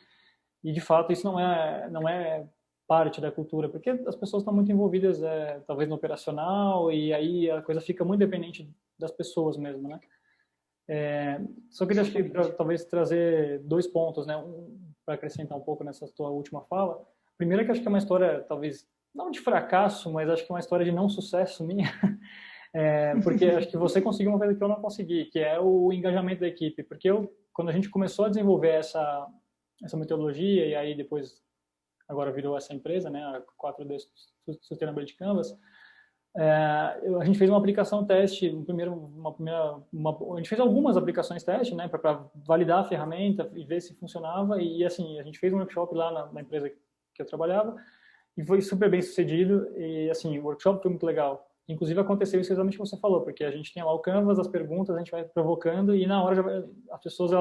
e de fato isso não é parte da cultura, porque as pessoas estão muito envolvidas, talvez no operacional, e aí a coisa fica muito dependente das pessoas mesmo, né? Só queria, acho que, talvez trazer dois pontos, né? Para acrescentar um pouco nessa tua última fala. Primeiro é que acho que é uma história, talvez, não de fracasso, mas acho que é uma história de não sucesso minha, porque acho que você conseguiu uma coisa que eu não consegui, que é o engajamento da equipe, porque quando a gente começou a desenvolver essa metodologia, e aí depois, agora virou essa empresa, né, a 4D Sustainability Canvas, a gente fez uma aplicação teste, a gente fez algumas aplicações teste, né, para validar a ferramenta e ver se funcionava, e assim, a gente fez um workshop lá na empresa que eu trabalhava, e foi super bem sucedido, e assim, o workshop foi muito legal. Inclusive aconteceu isso exatamente o que você falou, porque a gente tem lá o Canvas, as perguntas, a gente vai provocando e na hora as pessoas,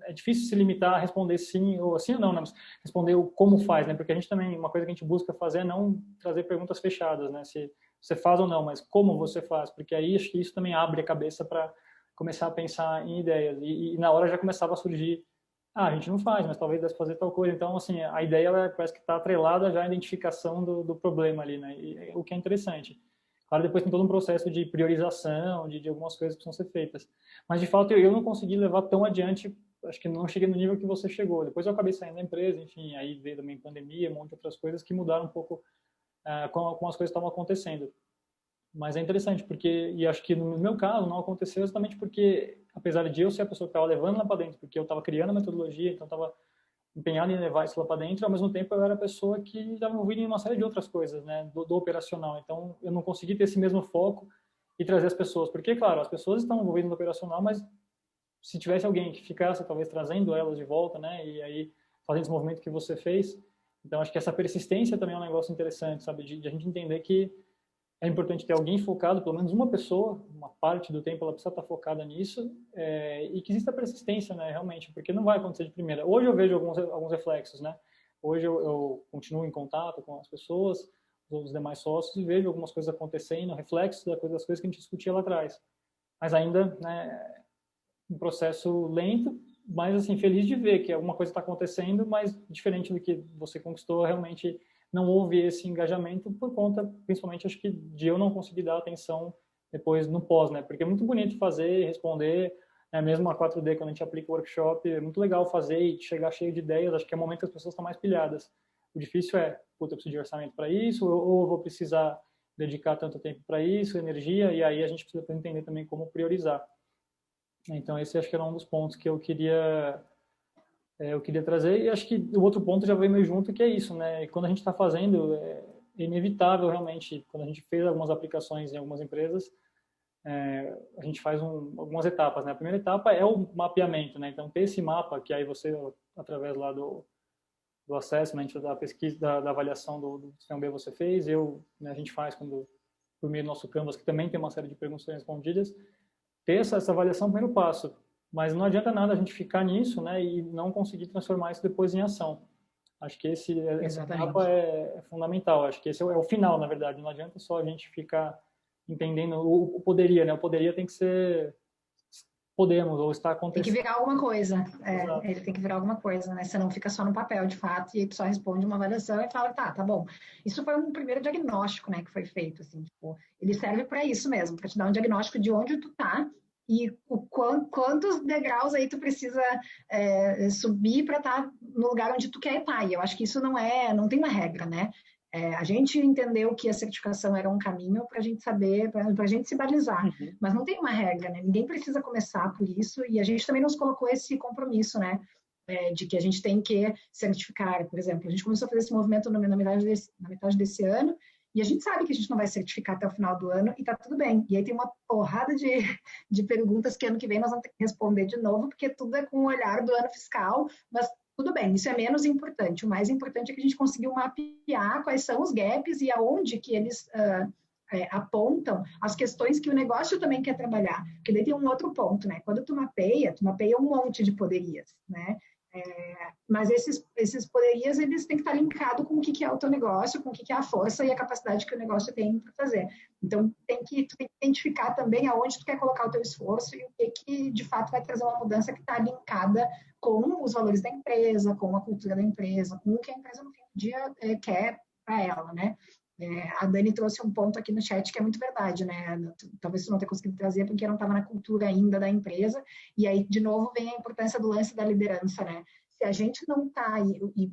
é difícil se limitar a responder sim ou não, né? Mas responder o como faz, né? Porque a gente também, uma coisa que a gente busca fazer é não trazer perguntas fechadas, né? Se você faz ou não, mas como você faz, porque aí acho que isso também abre a cabeça para começar a pensar em ideias e na hora já começava a surgir a gente não faz, mas talvez desse fazer tal coisa. Então, assim, a ideia ela parece que está atrelada já à identificação do problema ali, né? O que é interessante. Claro, depois tem todo um processo de priorização, de algumas coisas que precisam ser feitas. Mas, de fato, eu não consegui levar tão adiante, acho que não cheguei no nível que você chegou. Depois eu acabei saindo da empresa, enfim, aí veio também pandemia, um monte de outras coisas que mudaram um pouco como as coisas estavam acontecendo. Mas é interessante, porque, e acho que no meu caso não aconteceu exatamente porque, apesar de eu ser a pessoa que estava levando lá para dentro, porque eu estava criando a metodologia, então estava empenhado em levar isso lá para dentro, ao mesmo tempo eu era a pessoa que estava envolvida em uma série de outras coisas, né, do operacional. Então eu não consegui ter esse mesmo foco e trazer as pessoas, porque, claro, as pessoas estão envolvidas no operacional, mas se tivesse alguém que ficasse talvez trazendo elas de volta, né, e aí fazendo esse movimento que você fez, então acho que essa persistência também é um negócio interessante, sabe, de a gente entender que é importante ter alguém focado, pelo menos uma pessoa, uma parte do tempo ela precisa estar focada nisso, e que exista persistência, né, realmente, porque não vai acontecer de primeira. Hoje eu vejo alguns reflexos, né, hoje eu continuo em contato com as pessoas, os demais sócios, e vejo algumas coisas acontecendo, reflexos das coisas que a gente discutia lá atrás. Mas ainda, né, um processo lento, mas assim, feliz de ver que alguma coisa está acontecendo, mas diferente do que você conquistou, realmente não houve esse engajamento por conta, principalmente, acho que de eu não conseguir dar atenção depois no pós, né? Porque é muito bonito fazer, responder, né? Mesmo a 4D, quando a gente aplica o workshop, é muito legal fazer e chegar cheio de ideias, acho que é o momento que as pessoas estão mais pilhadas. O difícil é, puta, eu preciso de orçamento para isso, ou eu vou precisar dedicar tanto tempo para isso, energia, e aí a gente precisa entender também como priorizar. Então esse acho que era um dos pontos que eu queria trazer, e acho que o outro ponto já veio meio junto, que é isso, né? E quando a gente está fazendo, é inevitável realmente, quando a gente fez algumas aplicações em algumas empresas, a gente faz algumas etapas, né? A primeira etapa é o mapeamento, né? Então ter esse mapa, que aí você, através lá do assessment, da pesquisa, da avaliação do sistema B você fez, né, a gente faz por meio do nosso Canvas, que também tem uma série de perguntas respondidas, ter essa avaliação é o primeiro passo. Mas não adianta nada a gente ficar nisso, né, e não conseguir transformar isso depois em ação. Acho que essa etapa é fundamental. Acho que esse é o final, na verdade. Não adianta só a gente ficar entendendo o poderia, né? O poderia tem que ser podemos ou está acontecendo. Tem que virar alguma coisa. Ele tem que virar alguma coisa, né? Você não fica só no papel, de fato, e aí tu só responde uma avaliação e fala, tá bom. Isso foi um primeiro diagnóstico, né, que foi feito, assim, tipo, ele serve para isso mesmo, para te dar um diagnóstico de onde tu tá e quantos degraus aí tu precisa subir para estar no lugar onde tu quer estar. E eu acho que isso não tem uma regra, né? A gente entendeu que a certificação era um caminho para a gente saber, para a gente se balizar, mas não tem uma regra, né? Ninguém precisa começar por isso, e a gente também nos colocou esse compromisso, né? De que a gente tem que certificar, por exemplo. A gente começou a fazer esse movimento na metade desse ano, e a gente sabe que a gente não vai certificar até o final do ano, e tá tudo bem. E aí tem uma porrada de perguntas que ano que vem nós vamos ter que responder de novo, porque tudo é com o olhar do ano fiscal, mas tudo bem, isso é menos importante. O mais importante é que a gente conseguiu mapear quais são os gaps e aonde que eles apontam as questões que o negócio também quer trabalhar. Porque daí tem um outro ponto, né? Quando tu mapeia um monte de poderias, né? Mas esses poderias, eles têm que estar linkados com o que é o teu negócio, com o que é a força e a capacidade que o negócio tem para fazer. Então, tu tem que identificar também aonde tu quer colocar o teu esforço e o que de fato vai trazer uma mudança que está linkada com os valores da empresa, com a cultura da empresa, com o que a empresa no fim do dia quer para ela, né? A Dani trouxe um ponto aqui no chat que é muito verdade, né? Talvez você não tenha conseguido trazer porque não estava na cultura ainda da empresa. E aí, de novo, vem a importância do lance da liderança, né? Se a gente não está... E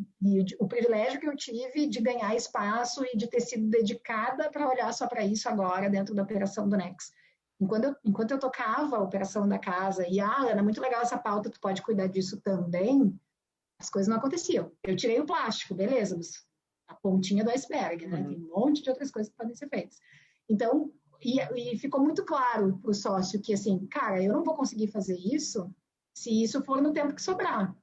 o privilégio que eu tive de ganhar espaço e de ter sido dedicada para olhar só para isso agora dentro da operação do Nex. Enquanto eu tocava a operação da casa e, Ana, muito legal essa pauta, tu pode cuidar disso também, as coisas não aconteciam. Eu tirei o plástico, beleza, mas a pontinha do iceberg, né? Tem um monte de outras coisas que podem ser feitas. Então, e ficou muito claro para o sócio que, assim, cara, eu não vou conseguir fazer isso se isso for no tempo que sobrar.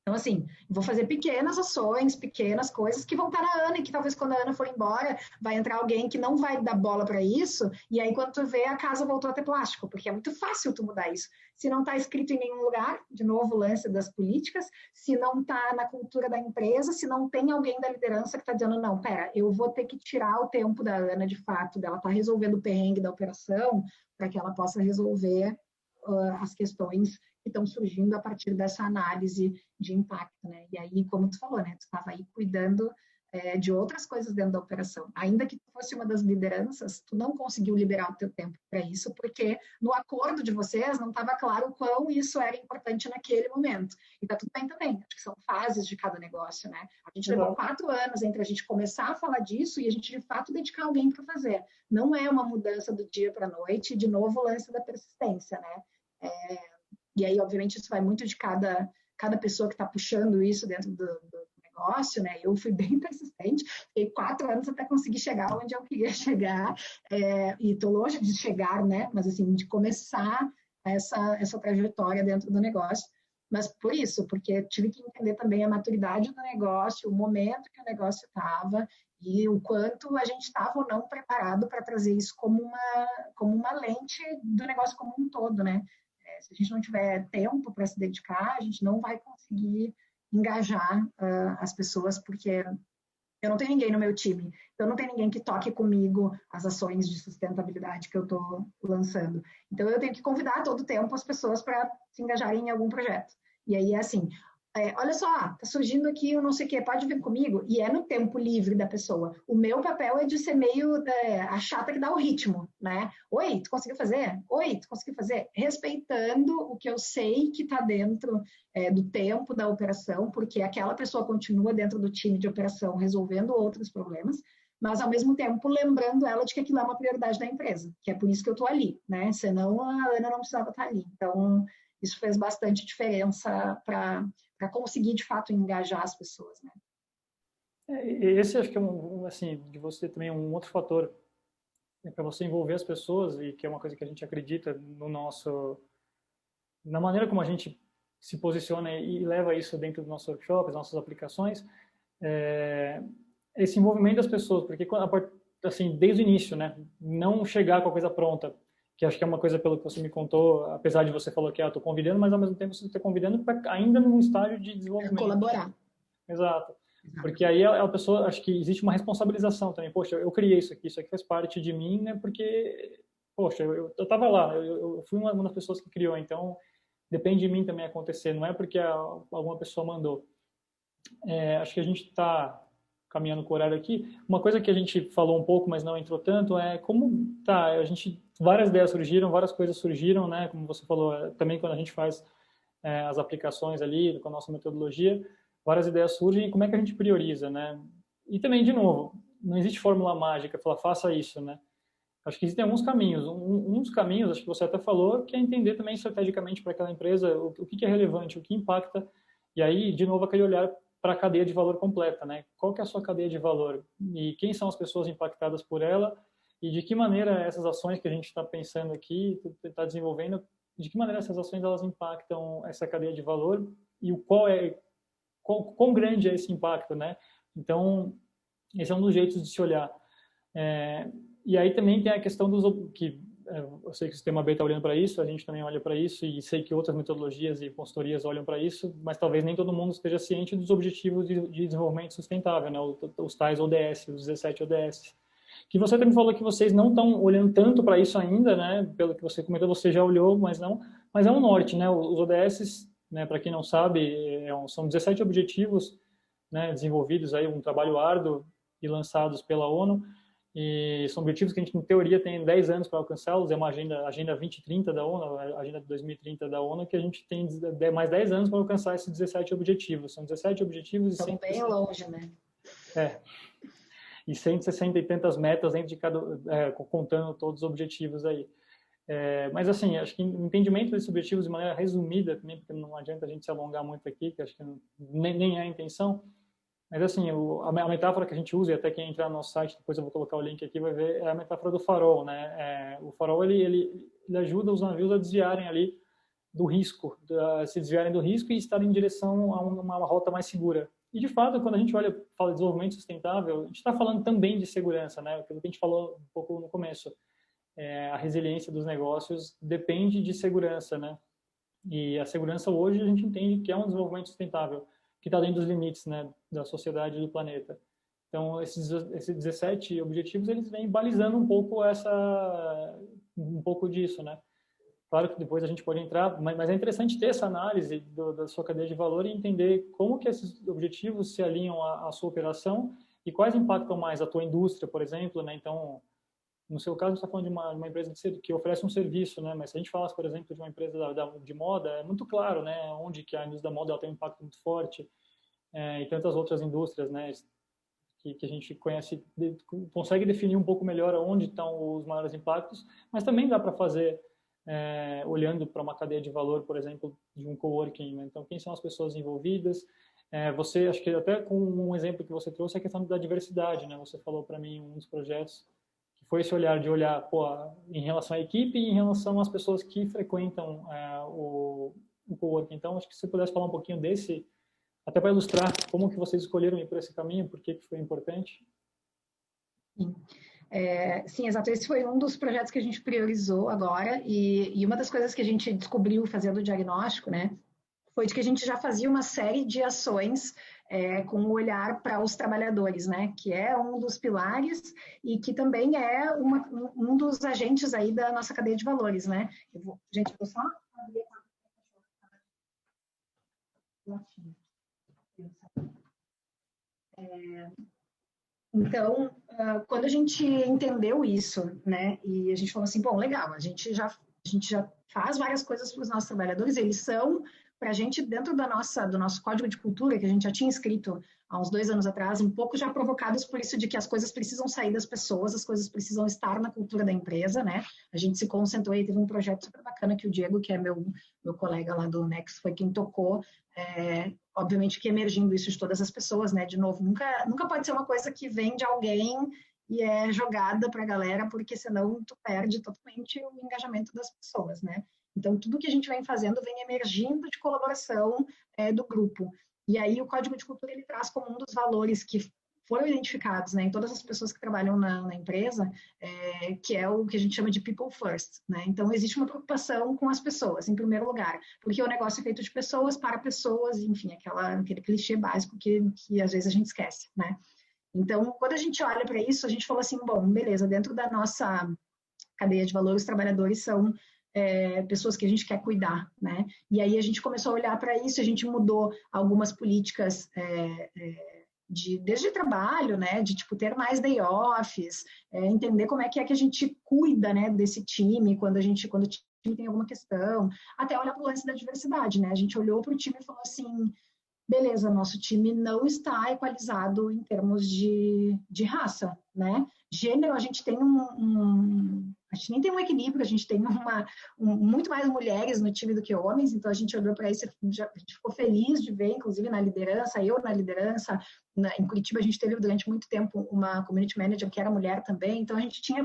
Então, assim, vou fazer pequenas ações, pequenas coisas que vão estar na Ana e que talvez quando a Ana for embora, vai entrar alguém que não vai dar bola para isso e aí quando tu vê, a casa voltou a ter plástico, porque é muito fácil tu mudar isso. Se não está escrito em nenhum lugar, de novo o lance das políticas, se não está na cultura da empresa, se não tem alguém da liderança que está dizendo, não, pera, eu vou ter que tirar o tempo da Ana, de fato, dela estar resolvendo o perrengue da operação, para que ela possa resolver as questões que estão surgindo a partir dessa análise de impacto, né? E aí, como tu falou, né? Tu estava aí cuidando de outras coisas dentro da operação. Ainda que tu fosse uma das lideranças, tu não conseguiu liberar o teu tempo para isso, porque no acordo de vocês não estava claro o quão isso era importante naquele momento. E tá tudo bem também, acho que são fases de cada negócio, né? A gente levou 4 anos entre a gente começar a falar disso e a gente, de fato, dedicar alguém para fazer. Não é uma mudança do dia para a noite, de novo o lance da persistência, né? E aí, obviamente, isso vai muito de cada pessoa que está puxando isso dentro do negócio, né? Eu fui bem persistente, fiquei 4 anos até conseguir chegar onde eu queria chegar, e estou longe de chegar, né? Mas, assim, de começar essa trajetória dentro do negócio. Mas por isso, porque tive que entender também a maturidade do negócio, o momento que o negócio estava e o quanto a gente estava ou não preparado para trazer isso como uma lente do negócio como um todo, né? Se a gente não tiver tempo para se dedicar, a gente não vai conseguir engajar as pessoas, porque eu não tenho ninguém no meu time, então não tem ninguém que toque comigo as ações de sustentabilidade que eu estou lançando. Então eu tenho que convidar todo o tempo as pessoas para se engajarem em algum projeto. E aí é assim, olha só, tá surgindo aqui o não sei o que, pode vir comigo? E é no tempo livre da pessoa. O meu papel é de ser meio a chata que dá o ritmo, né? Oi, tu conseguiu fazer? Oi, tu conseguiu fazer? Respeitando o que eu sei que está dentro do tempo da operação, porque aquela pessoa continua dentro do time de operação resolvendo outros problemas, mas ao mesmo tempo lembrando ela de que aquilo é uma prioridade da empresa, que é por isso que eu estou ali, né? Senão a Ana não precisava estar ali. Então, isso fez bastante diferença para conseguir, de fato, engajar as pessoas, né? Esse acho que é assim, de você também um outro fator para você envolver as pessoas e que é uma coisa que a gente acredita na maneira como a gente se posiciona e leva isso dentro do nosso workshop, das nossas aplicações, esse envolvimento das pessoas, porque assim, desde o início, né, não chegar com a coisa pronta, que acho que é uma coisa pelo que você me contou, apesar de você falar que estou convidando, mas ao mesmo tempo você está convidando para ainda num estágio de desenvolvimento. Colaborar. Exato. Porque aí a pessoa, acho que existe uma responsabilização também. Poxa, eu criei isso aqui faz parte de mim, né? Porque, poxa, eu estava lá, eu fui uma das pessoas que criou, então depende de mim também acontecer, não é porque alguma pessoa mandou. Acho que a gente está caminhando com o horário aqui. Uma coisa que a gente falou um pouco, mas não entrou tanto, é como várias ideias surgiram, várias coisas surgiram, né? Como você falou, também quando a gente faz as aplicações ali, com a nossa metodologia, várias ideias surgem e como é que a gente prioriza, né? E também, de novo, não existe fórmula mágica, falar faça isso, né? Acho que existem alguns caminhos. Um dos caminhos, acho que você até falou, que é entender também estrategicamente para aquela empresa o que é relevante, o que impacta. E aí, de novo, aquele olhar para a cadeia de valor completa, né? Qual que é a sua cadeia de valor? E quem são as pessoas impactadas por ela? E de que maneira essas ações que a gente está pensando aqui, está desenvolvendo, de que maneira essas ações elas impactam essa cadeia de valor e quão grande é esse impacto, né? Então, esse é um dos jeitos de se olhar. E aí também tem a questão eu sei que o Sistema B está olhando para isso, a gente também olha para isso e sei que outras metodologias e consultorias olham para isso, mas talvez nem todo mundo esteja ciente dos objetivos de desenvolvimento sustentável, né? Os tais ODS, os 17 ODS. Que você também falou que vocês não estão olhando tanto para isso ainda, né? Pelo que você comentou, você já olhou, mas é um norte, né? Os ODS, né, para quem não sabe, são 17 objetivos, né, desenvolvidos aí, um trabalho árduo e lançados pela ONU, e são objetivos que a gente, em teoria, tem 10 anos para alcançá-los, é uma agenda 2030 da ONU, a agenda de 2030 da ONU, que a gente tem mais 10 anos para alcançar esses 17 objetivos. São 17 objetivos e Estamos bem longe, né? E 160 e tantas metas dentro de contando todos os objetivos aí. Mas assim, acho que o entendimento desses objetivos de maneira resumida também, porque não adianta a gente se alongar muito aqui, que acho que nem é a intenção, mas assim, a metáfora que a gente usa, e até quem entrar no nosso site, depois eu vou colocar o link aqui, vai ver, é a metáfora do farol, né? O farol, ele ajuda os navios a desviarem ali do risco, se desviarem do risco e estarem em direção a uma rota mais segura. E, de fato, quando a gente fala de desenvolvimento sustentável, a gente está falando também de segurança, né? Aquilo que a gente falou um pouco no começo. A resiliência dos negócios depende de segurança, né? E a segurança hoje a gente entende que é um desenvolvimento sustentável, que está dentro dos limites, né, da sociedade e do planeta. Então, esses 17 objetivos, eles vêm balizando um pouco disso, né? Claro que depois a gente pode entrar, mas é interessante ter essa análise da sua cadeia de valor e entender como que esses objetivos se alinham à sua operação e quais impactam mais a tua indústria, por exemplo, né? Então, no seu caso, você está falando de uma empresa que oferece um serviço, né? Mas se a gente falasse, por exemplo, de uma empresa de moda, é muito claro, né? Onde que a indústria da moda ela tem um impacto muito forte, e tantas outras indústrias, né? Que a gente conhece, consegue definir um pouco melhor onde estão os maiores impactos, mas também dá para fazer olhando para uma cadeia de valor, por exemplo, de um coworking, né? Então, quem são as pessoas envolvidas? Você, acho que até com um exemplo que você trouxe, a questão da diversidade, né? Você falou para mim um dos projetos que foi esse olhar de olhar, pô, em relação à equipe e em relação às pessoas que frequentam o coworking. Então, acho que se você pudesse falar um pouquinho desse, até para ilustrar como que vocês escolheram ir por esse caminho, por que foi importante. Sim. Sim, exato. Esse foi um dos projetos que a gente priorizou agora e uma das coisas que a gente descobriu fazendo o diagnóstico, né, foi de que a gente já fazia uma série de ações com o olhar para os trabalhadores, né, que é um dos pilares e que também é um dos agentes aí da nossa cadeia de valores, né. Gente, eu vou só abrir Então, quando a gente entendeu isso, né, e a gente falou assim, bom, legal, a gente já faz várias coisas para os nossos trabalhadores, eles são, para a gente, dentro do nosso código de cultura, que a gente já tinha escrito há uns 2 anos atrás, um pouco já provocados por isso de que as coisas precisam sair das pessoas, as coisas precisam estar na cultura da empresa, né? A gente se concentrou e teve um projeto super bacana que o Diego, que é meu colega lá do Next, foi quem tocou, obviamente que emergindo isso de todas as pessoas, né? De novo, nunca pode ser uma coisa que vem de alguém e é jogada para a galera, porque senão tu perde totalmente o engajamento das pessoas, né? Então, tudo que a gente vem fazendo vem emergindo de colaboração do grupo. E aí, o Código de Cultura, ele traz como um dos valores que foram identificados, né, em todas as pessoas que trabalham na empresa, que é o que a gente chama de people first, né? Então, existe uma preocupação com as pessoas, em primeiro lugar, porque o negócio é feito de pessoas, para pessoas, enfim, aquele clichê básico que às vezes a gente esquece, né? Então, quando a gente olha para isso, a gente falou assim, bom, beleza, dentro da nossa cadeia de valores, os trabalhadores são pessoas que a gente quer cuidar, né? E aí a gente começou a olhar para isso, a gente mudou algumas políticas desde trabalho, né? De tipo ter mais day offs, entender como é que a gente cuida, né? Desse time quando o time tem alguma questão, até olhar para o lance da diversidade, né? A gente olhou para o time e falou assim, beleza, nosso time não está equalizado em termos de raça, né? Gênero, a gente tem a gente nem tem um equilíbrio, a gente tem muito mais mulheres no time do que homens, então a gente olhou para isso, a gente ficou feliz de ver, inclusive na liderança, eu na liderança, em Curitiba a gente teve durante muito tempo uma community manager que era mulher também, então a gente tinha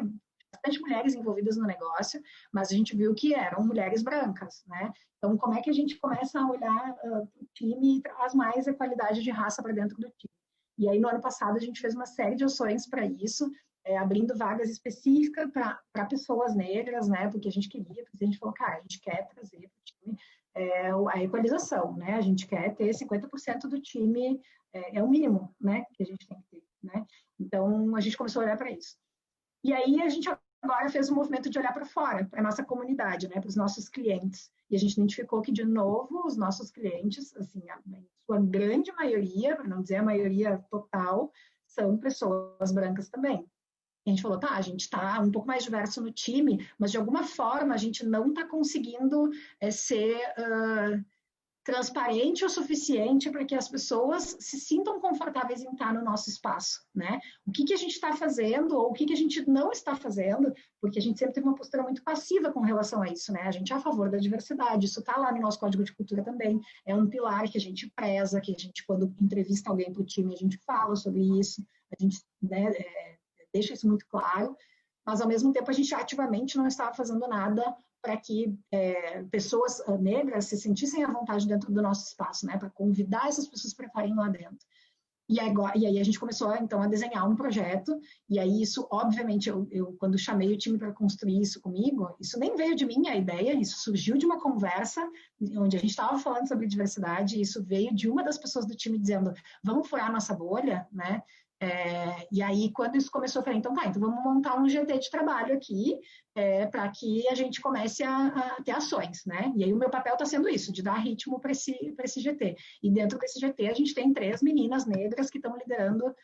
bastante mulheres envolvidas no negócio, mas a gente viu que eram mulheres brancas, né? Então, como é que a gente começa a olhar o time e traz mais a qualidade de raça para dentro do time? E aí, no ano passado, a gente fez uma série de ações para isso, abrindo vagas específicas para pessoas negras, né? Porque a gente falou, cara, a gente quer trazer para o time a equalização, né? A gente quer ter 50% do time, é o mínimo, né? Que a gente tem que ter, né? Então, a gente começou a olhar para isso. E aí, a gente agora fez um movimento de olhar para fora, para a nossa comunidade, né, para os nossos clientes. E a gente identificou que, de novo, os nossos clientes, assim, a sua grande maioria, para não dizer a maioria total, são pessoas brancas também. E a gente falou, tá, a gente está um pouco mais diverso no time, mas de alguma forma a gente não está conseguindo ser transparente o suficiente para que as pessoas se sintam confortáveis em estar no nosso espaço, né? O que a gente está fazendo ou o que a gente não está fazendo, porque a gente sempre teve uma postura muito passiva com relação a isso, né? A gente é a favor da diversidade, isso está lá no nosso Código de Cultura também, é um pilar que a gente preza, que a gente, quando entrevista alguém para o time, a gente fala sobre isso, a gente, né, deixa isso muito claro, mas ao mesmo tempo a gente ativamente não estava fazendo nada para que pessoas negras se sentissem à vontade dentro do nosso espaço, né? Para convidar essas pessoas para estarem lá dentro. E aí a gente começou, então, a desenhar um projeto, e aí isso, obviamente, eu quando chamei o time para construir isso comigo, isso nem veio de mim a ideia, isso surgiu de uma conversa onde a gente estava falando sobre diversidade, e isso veio de uma das pessoas do time dizendo, vamos furar a nossa bolha, né? E aí, quando isso começou, eu falei, então vamos montar um GT de trabalho aqui, para que a gente comece a ter ações, né? E aí o meu papel está sendo isso, de dar ritmo para esse GT. E dentro desse GT a gente tem 3 meninas negras que estão liderando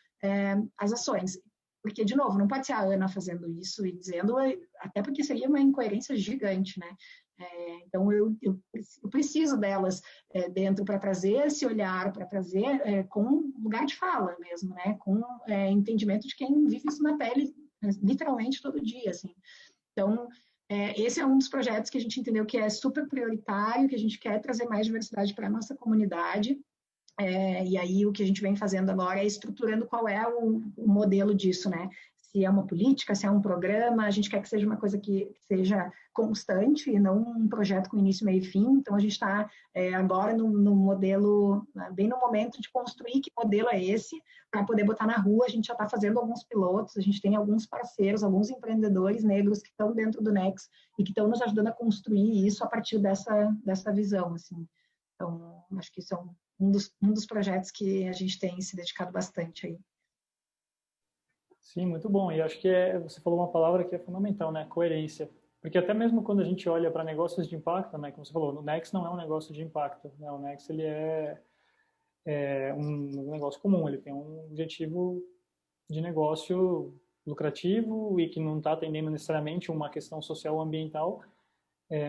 as ações. Porque, de novo, não pode ser a Ana fazendo isso e dizendo, até porque seria uma incoerência gigante, né? Então, eu preciso delas dentro para trazer esse olhar, para trazer com lugar de fala mesmo, né? Com entendimento de quem vive isso na pele, literalmente todo dia, assim. Então, esse é um dos projetos que a gente entendeu que é super prioritário, que a gente quer trazer mais diversidade para a nossa comunidade. E aí o que a gente vem fazendo agora é estruturando qual é o modelo disso, né? Se é uma política, se é um programa, a gente quer que seja uma coisa que seja constante e não um projeto com início, meio e fim. Então, a gente está agora no modelo, bem no momento de construir que modelo é esse, para poder botar na rua. A gente já está fazendo alguns pilotos, a gente tem alguns parceiros, alguns empreendedores negros que estão dentro do Next e que estão nos ajudando a construir isso a partir dessa visão, assim. Então, acho que isso é um dos projetos que a gente tem se dedicado bastante aí. Sim, muito bom. E acho que você falou uma palavra que é fundamental, né? Coerência. Porque até mesmo quando a gente olha para negócios de impacto, né? Como você falou, o Next não é um negócio de impacto, né? O Next, ele é um negócio comum, ele tem um objetivo de negócio lucrativo e que não está atendendo necessariamente uma questão social ou ambiental.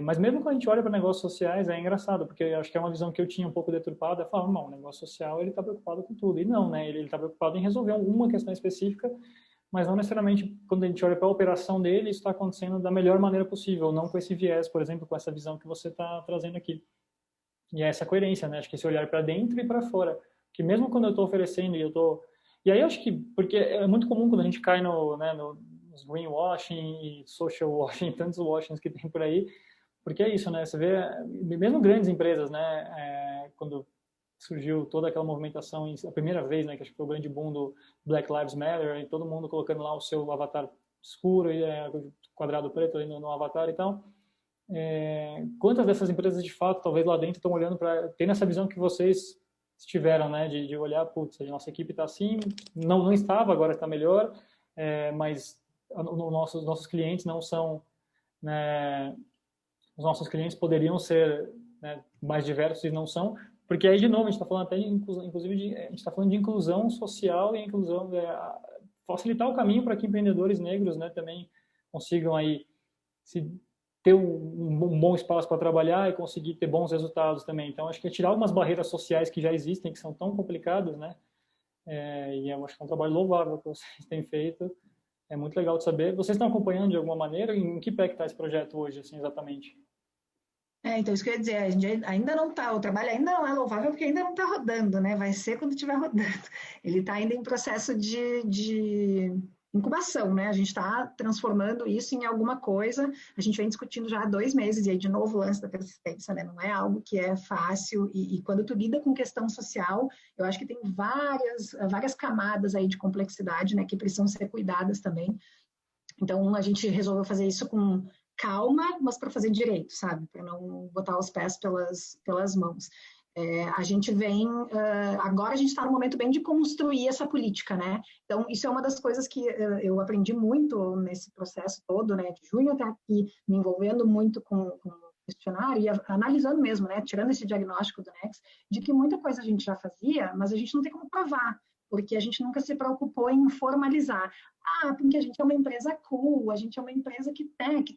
Mas mesmo quando a gente olha para negócios sociais, é engraçado, porque eu acho que é uma visão que eu tinha um pouco deturpada, eu falava, não, o negócio social, ele está preocupado com tudo. E não, né? Ele está preocupado em resolver alguma questão específica, mas não necessariamente quando a gente olha para a operação dele, isso está acontecendo da melhor maneira possível, não com esse viés, por exemplo, com essa visão que você está trazendo aqui. E é essa coerência, né? Acho que esse olhar para dentro e para fora. Que mesmo quando eu estou oferecendo e eu estou... E aí eu acho que, porque é muito comum quando a gente cai nos greenwashing e social washing, tantos washings que tem por aí, porque é isso, né? Você vê, mesmo grandes empresas, né? Quando surgiu toda aquela movimentação, a primeira vez, né? Que acho que foi o grande boom do Black Lives Matter, e todo mundo colocando lá o seu avatar escuro e quadrado preto ali no avatar e tal. Quantas dessas empresas, de fato, talvez lá dentro estão olhando para... Tendo essa visão que vocês tiveram, né? De olhar, putz, a nossa equipe está assim, não estava, agora está melhor, mas nossos clientes não são... Né, os nossos clientes poderiam ser, né, mais diversos e não são, porque aí, de novo, a gente está falando até, inclusive, a gente está falando de inclusão social e inclusão, facilitar o caminho para que empreendedores negros, né, também consigam aí ter um bom espaço para trabalhar e conseguir ter bons resultados também. Então, acho que é tirar algumas barreiras sociais que já existem, que são tão complicadas, né, e eu acho que é um trabalho louvável que vocês têm feito. É muito legal de saber. Vocês estão acompanhando de alguma maneira? Em que pé que está esse projeto hoje, assim, exatamente? Então, isso que eu ia dizer, a gente ainda não está, o trabalho ainda não é louvável porque ainda não está rodando, né? Vai ser quando estiver rodando. Ele está ainda em processo de incubação, né? A gente está transformando isso em alguma coisa. A gente vem discutindo já há 2 meses, e aí, de novo, o lance da persistência, né? Não é algo que é fácil, e quando tu lida com questão social, eu acho que tem várias camadas aí de complexidade, né? Que precisam ser cuidadas também. Então, a gente resolveu fazer isso com calma, mas para fazer direito, sabe? Para não botar os pés pelas mãos. A gente vem... agora a gente está no momento bem de construir essa política, né? Então, isso é uma das coisas que eu aprendi muito nesse processo todo, né? De junho até aqui, me envolvendo muito com o questionário e analisando mesmo, né? Tirando esse diagnóstico do Next, de que muita coisa a gente já fazia, mas a gente não tem como provar, porque a gente nunca se preocupou em formalizar. Porque a gente é uma empresa cool, a gente é uma empresa que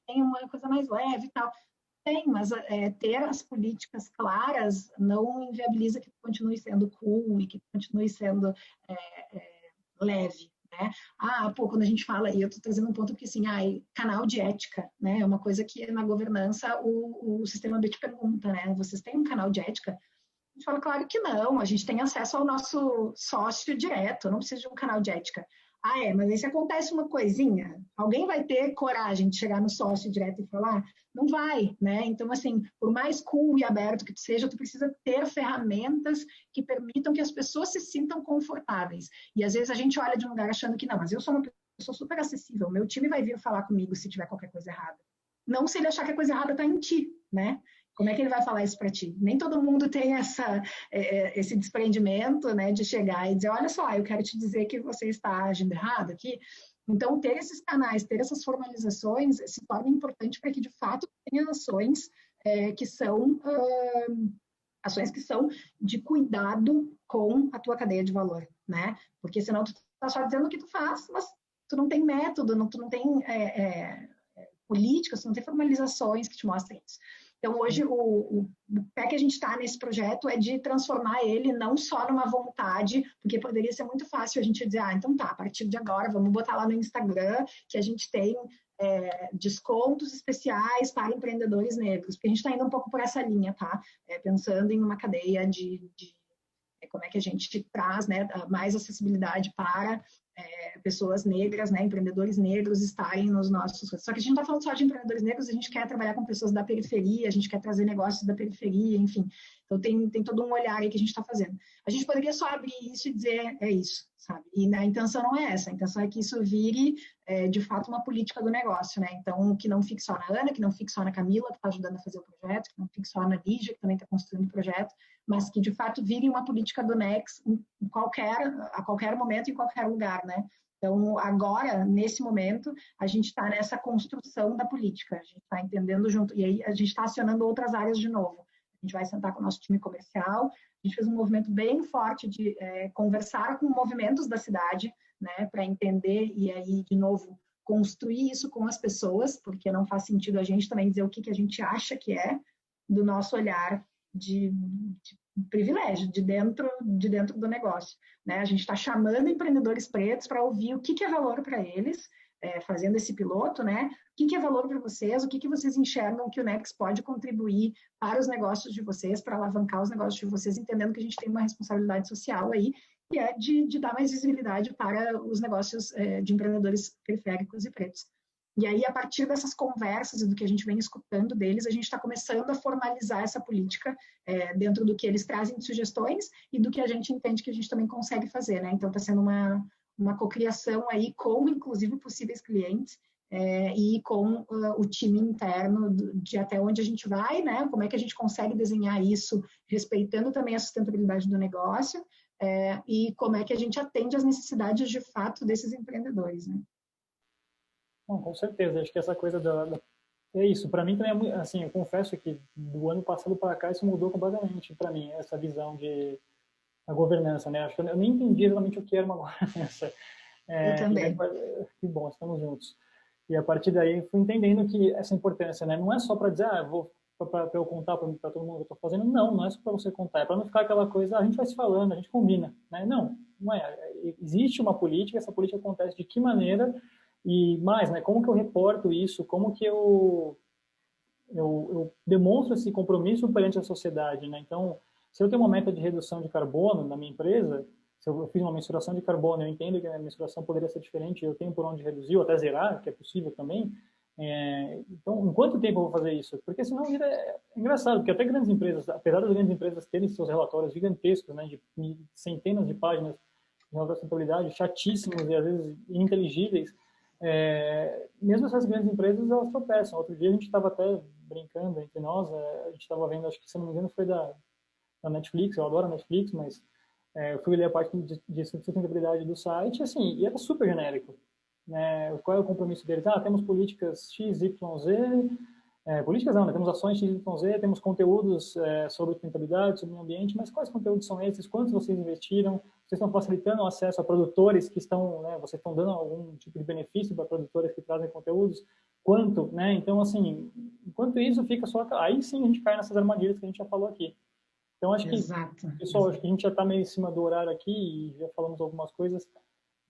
tem uma coisa mais leve e tal. Tem, mas ter as políticas claras não inviabiliza que continue sendo cool e que continue sendo leve, né? Quando a gente fala, e eu estou trazendo um ponto que, assim, canal de ética, né? É uma coisa que na governança o sistema B te pergunta, né? Vocês têm um canal de ética? A gente fala, claro que não, a gente tem acesso ao nosso sócio direto, não precisa de um canal de ética. Mas aí se acontece uma coisinha, alguém vai ter coragem de chegar no sócio direto e falar? Não vai, né? Então, assim, por mais cool e aberto que tu seja, tu precisa ter ferramentas que permitam que as pessoas se sintam confortáveis. E às vezes a gente olha de um lugar achando que não, mas eu sou uma pessoa super acessível, meu time vai vir falar comigo se tiver qualquer coisa errada. Não se ele achar que a coisa errada está em ti, né? Como é que ele vai falar isso para ti? Nem todo mundo tem esse desprendimento, né, de chegar e dizer, olha só, eu quero te dizer que você está agindo errado aqui. Então, ter esses canais, ter essas formalizações se torna importante para que, de fato, tenha ações que são ações que são de cuidado com a tua cadeia de valor, né? Porque senão tu tá só dizendo o que tu faz, mas tu não tem método, tu não tem políticas, tu não tem formalizações que te mostrem isso. Então, hoje, o pé que a gente está nesse projeto é de transformar ele não só numa vontade, porque poderia ser muito fácil a gente dizer, então tá, a partir de agora, vamos botar lá no Instagram que a gente tem descontos especiais para empreendedores negros, porque a gente está indo um pouco por essa linha, tá? Pensando em uma cadeia de como é que a gente traz, né, mais acessibilidade para pessoas negras, né, empreendedores negros estarem nos nossos... Só que a gente não está falando só de empreendedores negros, a gente quer trabalhar com pessoas da periferia, a gente quer trazer negócios da periferia, enfim. Então, tem todo um olhar aí que a gente está fazendo. A gente poderia só abrir isso e dizer, é isso, sabe? E a intenção não é essa, a intenção é que isso vire, de fato, uma política do negócio, né? Então, que não fique só na Ana, que não fique só na Camila, que está ajudando a fazer o projeto, que não fique só na Lígia, que também está construindo o projeto, mas que, de fato, vire uma política do Next a qualquer momento, em qualquer lugar, né? Então, agora, nesse momento, a gente está nessa construção da política, a gente está entendendo junto, e aí a gente está acionando outras áreas de novo. A gente vai sentar com o nosso time comercial, a gente fez um movimento bem forte de conversar com movimentos da cidade, né, para entender e aí, de novo, construir isso com as pessoas, porque não faz sentido a gente também dizer o que a gente acha que é, do nosso olhar de privilégio, de dentro do negócio. Né? A gente está chamando empreendedores pretos para ouvir o que é valor para eles, fazendo esse piloto, né? O que é valor para vocês, o que vocês enxergam que o Next pode contribuir para os negócios de vocês, para alavancar os negócios de vocês, entendendo que a gente tem uma responsabilidade social aí, que é de dar mais visibilidade para os negócios de empreendedores periféricos e pretos. E aí, a partir dessas conversas e do que a gente vem escutando deles, a gente está começando a formalizar essa política dentro do que eles trazem de sugestões e do que a gente entende que a gente também consegue fazer, né? Então, está sendo uma cocriação aí com, inclusive, possíveis clientes e com o time interno de até onde a gente vai, né? Como é que a gente consegue desenhar isso, respeitando também a sustentabilidade do negócio e como é que a gente atende às necessidades, de fato, desses empreendedores, né? Bom, com certeza, acho que essa coisa é isso, para mim também é muito, assim, eu confesso que do ano passado para cá isso mudou completamente para mim, essa visão de a governança, né? Acho que eu nem entendi exatamente o que era uma governança. Eu também. Que bom, estamos juntos. E a partir daí fui entendendo que essa importância, né? Não é só para dizer, vou para eu contar para todo mundo o que eu estou fazendo. Não é só para você contar. É para não ficar aquela coisa, a gente vai se falando, a gente combina, né? Não é. Existe uma política, essa política acontece de que maneira e mais, né? Como que eu reporto isso? Como que eu demonstro esse compromisso perante a sociedade, né? Então, se eu tenho uma meta de redução de carbono na minha empresa, se eu fiz uma mensuração de carbono, eu entendo que a minha mensuração poderia ser diferente, eu tenho por onde reduzir, ou até zerar, que é possível também. Então, em quanto tempo eu vou fazer isso? Porque senão é engraçado, porque até grandes empresas, apesar das grandes empresas terem seus relatórios gigantescos, né, de centenas de páginas de relatório de sustentabilidade, chatíssimos e às vezes ininteligíveis, mesmo essas grandes empresas, elas tropeçam. Outro dia a gente estava até brincando entre nós, a gente estava vendo, acho que se não me engano foi da Netflix, eu adoro a Netflix, mas eu fui ler a parte de sustentabilidade do site, assim, e era super genérico. Né? Qual é o compromisso deles? Temos políticas X, Y, Z, políticas não, né? Temos ações X, Y, Z, temos conteúdos sobre sustentabilidade, sobre o meio ambiente, mas quais conteúdos são esses? Quantos vocês investiram? Vocês estão facilitando o acesso a produtores que estão, né, vocês estão dando algum tipo de benefício para produtores que trazem conteúdos? Quanto, né? Então, assim, enquanto isso fica só... Aí sim a gente cai nessas armadilhas que a gente já falou aqui. Então, acho que, pessoal, acho que a gente já está meio em cima do horário aqui e já falamos algumas coisas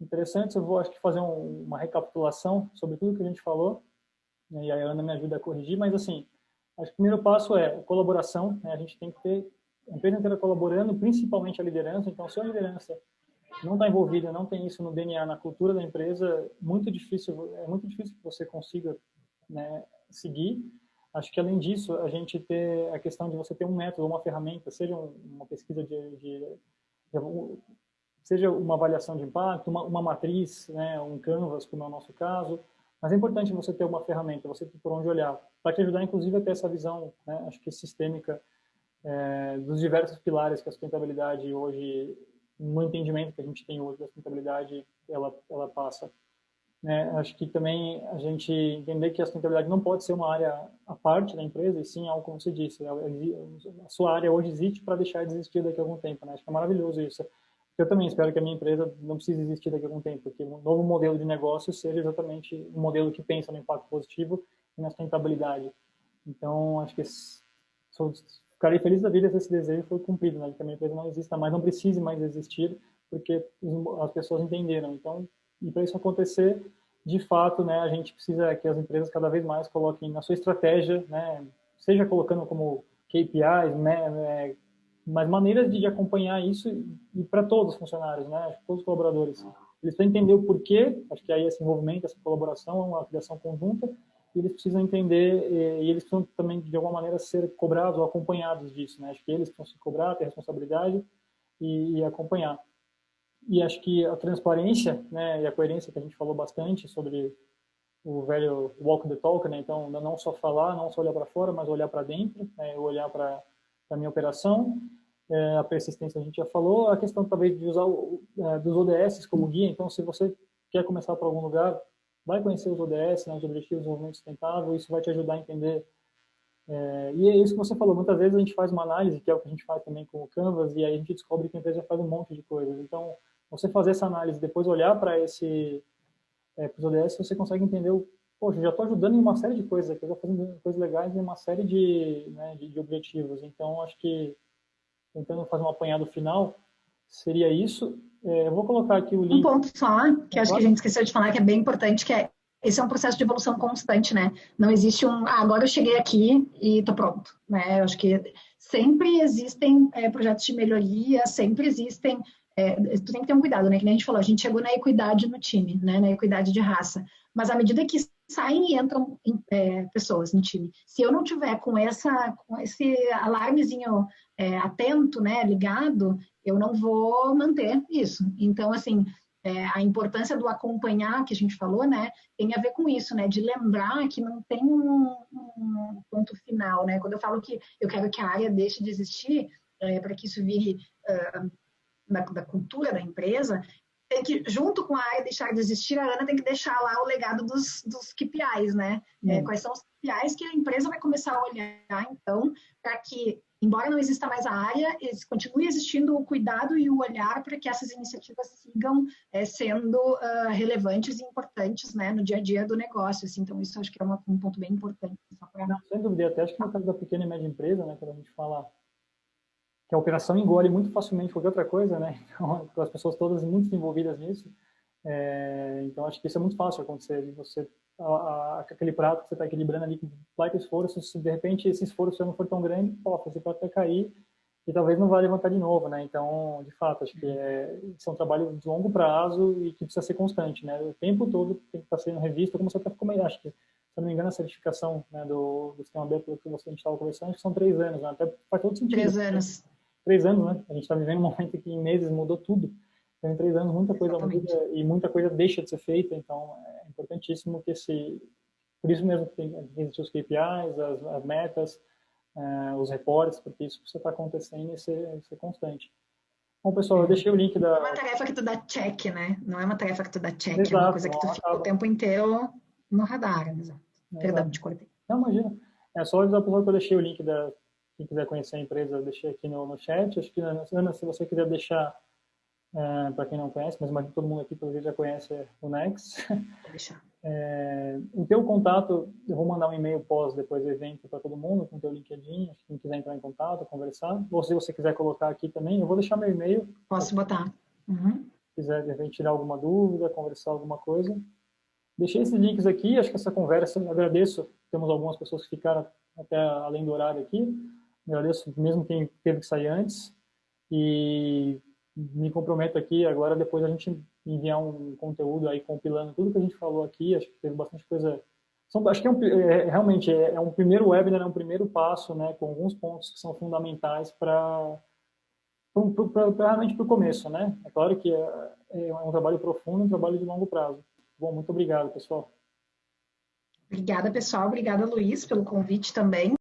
interessantes. Eu vou, acho que, fazer uma recapitulação sobre tudo que a gente falou, né, e a Ana me ajuda a corrigir, mas, assim, acho que o primeiro passo é a colaboração, né, a gente tem que ter a empresa inteira colaborando, principalmente a liderança. Então, se a liderança não está envolvida, não tem isso no DNA, na cultura da empresa, é muito difícil que você consiga, né, seguir. Acho que, além disso, a gente ter a questão de você ter um método, uma ferramenta, seja uma pesquisa seja uma avaliação de impacto, uma matriz, né, um Canvas, como é o nosso caso, Mas é importante você ter uma ferramenta, você ter por onde olhar, para te ajudar, inclusive, a ter essa visão, né, acho que sistêmica, dos diversos pilares que a sustentabilidade hoje, no entendimento que a gente tem hoje da sustentabilidade, ela passa. Né? Acho que também a gente entender que a sustentabilidade não pode ser uma área à parte da empresa, e sim algo como você disse, a sua área hoje existe para deixar de existir daqui a algum tempo, né? Acho que é maravilhoso isso. Eu também espero que a minha empresa não precise existir daqui a algum tempo, porque um novo modelo de negócio seja exatamente um modelo que pensa no impacto positivo e na sustentabilidade. Então, acho que ficarei feliz da vida se esse desejo for cumprido, né? Que a minha empresa não exista mais, não precise mais existir, porque as pessoas entenderam. Então, e para isso acontecer, de fato, né, a gente precisa que as empresas cada vez mais coloquem na sua estratégia, né, seja colocando como KPIs, né, mas maneiras de acompanhar isso e para todos os funcionários, né, todos os colaboradores. Eles precisam entender o porquê, acho que aí esse envolvimento, essa colaboração, uma criação conjunta, e eles precisam entender, e eles precisam também, de alguma maneira, ser cobrados ou acompanhados disso, né, acho que eles precisam se cobrar, ter responsabilidade e acompanhar. E acho que a transparência, né, e a coerência que a gente falou bastante sobre o velho walk the talk, né, então não só falar, não só olhar para fora, mas olhar para dentro, né, olhar para a minha operação, a persistência a gente já falou, a questão talvez de usar dos ODS como guia, então se você quer começar por algum lugar, vai conhecer os ODS, né, os Objetivos de Desenvolvimento Sustentável, isso vai te ajudar a entender. E é isso que você falou, muitas vezes a gente faz uma análise, que é o que a gente faz também com o Canvas, e aí a gente descobre que a empresa faz um monte de coisas. Então, você fazer essa análise, depois olhar para os ODS, você consegue entender poxa, eu já estou ajudando em uma série de coisas aqui, eu estou fazendo coisas legais em uma série né, de objetivos. Então, acho que, tentando fazer um apanhado final, seria isso. Eu vou colocar aqui o Um link. ponto só, que acho que a gente esqueceu de falar, que é bem importante, que é esse é um processo de evolução constante, né? Não existe agora eu cheguei aqui e estou pronto, né? Eu acho que sempre existem projetos de melhoria, sempre existem. Tu tem que ter um cuidado, né? Que nem a gente falou, a gente chegou na equidade no time, né? Na equidade de raça. Mas à medida que saem e entram pessoas no time, se eu não tiver com esse alarmezinho atento, né? Ligado, eu não vou manter isso. Então, assim, a importância do acompanhar, que a gente falou, né, tem a ver com isso, né, de lembrar que não tem um ponto final, né, quando eu falo que eu quero que a área deixe de existir, para que isso vire da cultura da empresa, tem que, junto com a área deixar de existir, a Ana tem que deixar lá o legado dos KPIs, né, quais são os KPIs que a empresa vai começar a olhar, então, para que embora não exista mais a área, continue existindo o cuidado e o olhar para que essas iniciativas sigam sendo relevantes e importantes, né, no dia a dia do negócio. Assim. Então, isso acho que é um ponto bem importante. Não, sem dúvida, até acho que no caso da pequena e média empresa, né, quando a gente fala que a operação engole muito facilmente qualquer outra coisa, né, então, as pessoas todas muito envolvidas nisso, então acho que isso é muito fácil acontecer, de você aquele prato que você está equilibrando ali com baita esforço, se de repente esse esforço já não for tão grande, esse prato vai cair e talvez não vá levantar de novo, né? Então, de fato, acho que isso é um trabalho de longo prazo e que precisa ser constante, né? O tempo todo tem que estar sendo revisto, como você até ficou meio, acho que, se eu não me engano, a certificação, né, do sistema B, pelo que a gente estava conversando, acho que são 3 anos, né? Até faz todo sentido. 3 anos. 3 anos, né? A gente está vivendo um momento que em meses mudou tudo. Então, em 3 anos, muita coisa muda e muita coisa deixa de ser feita. Então, é importantíssimo que por isso mesmo que tem que existir os KPIs, as metas, os reportes, porque isso precisa estar acontecendo e ser constante. Bom, pessoal, eu deixei o link da... Não é uma tarefa que tu dá check, né? Não é uma tarefa que tu dá check, Exato, é uma coisa que tu fica o tempo inteiro no radar. Exato. Perdão, te cortei. Não, imagina. É só avisar para que eu deixei o link quem quiser conhecer a empresa, eu deixei aqui no chat. Acho que, Ana, se você quiser deixar, para quem não conhece, mas imagino que todo mundo aqui, pelo jeito, já conhece o Nex. Vou deixar. O teu contato, eu vou mandar um e-mail pós depois do evento para todo mundo, com o teu LinkedIn, quem quiser entrar em contato, conversar. Ou se você quiser colocar aqui também, eu vou deixar meu e-mail. Posso botar. Uhum. Se quiser, de repente, tirar alguma dúvida, conversar alguma coisa. Deixei esses links aqui, acho que essa conversa, agradeço, temos algumas pessoas que ficaram até além do horário aqui, agradeço mesmo quem teve que sair antes, e me comprometo aqui agora, depois a gente enviar um conteúdo aí compilando tudo que a gente falou aqui, acho que teve bastante coisa, acho que realmente é um primeiro webinar, é um primeiro passo, né, com alguns pontos que são fundamentais realmente para o começo, né, é claro que é um trabalho profundo, um trabalho de longo prazo. Bom, muito obrigado, pessoal. Obrigada, pessoal. Obrigada, Luiz, pelo convite também.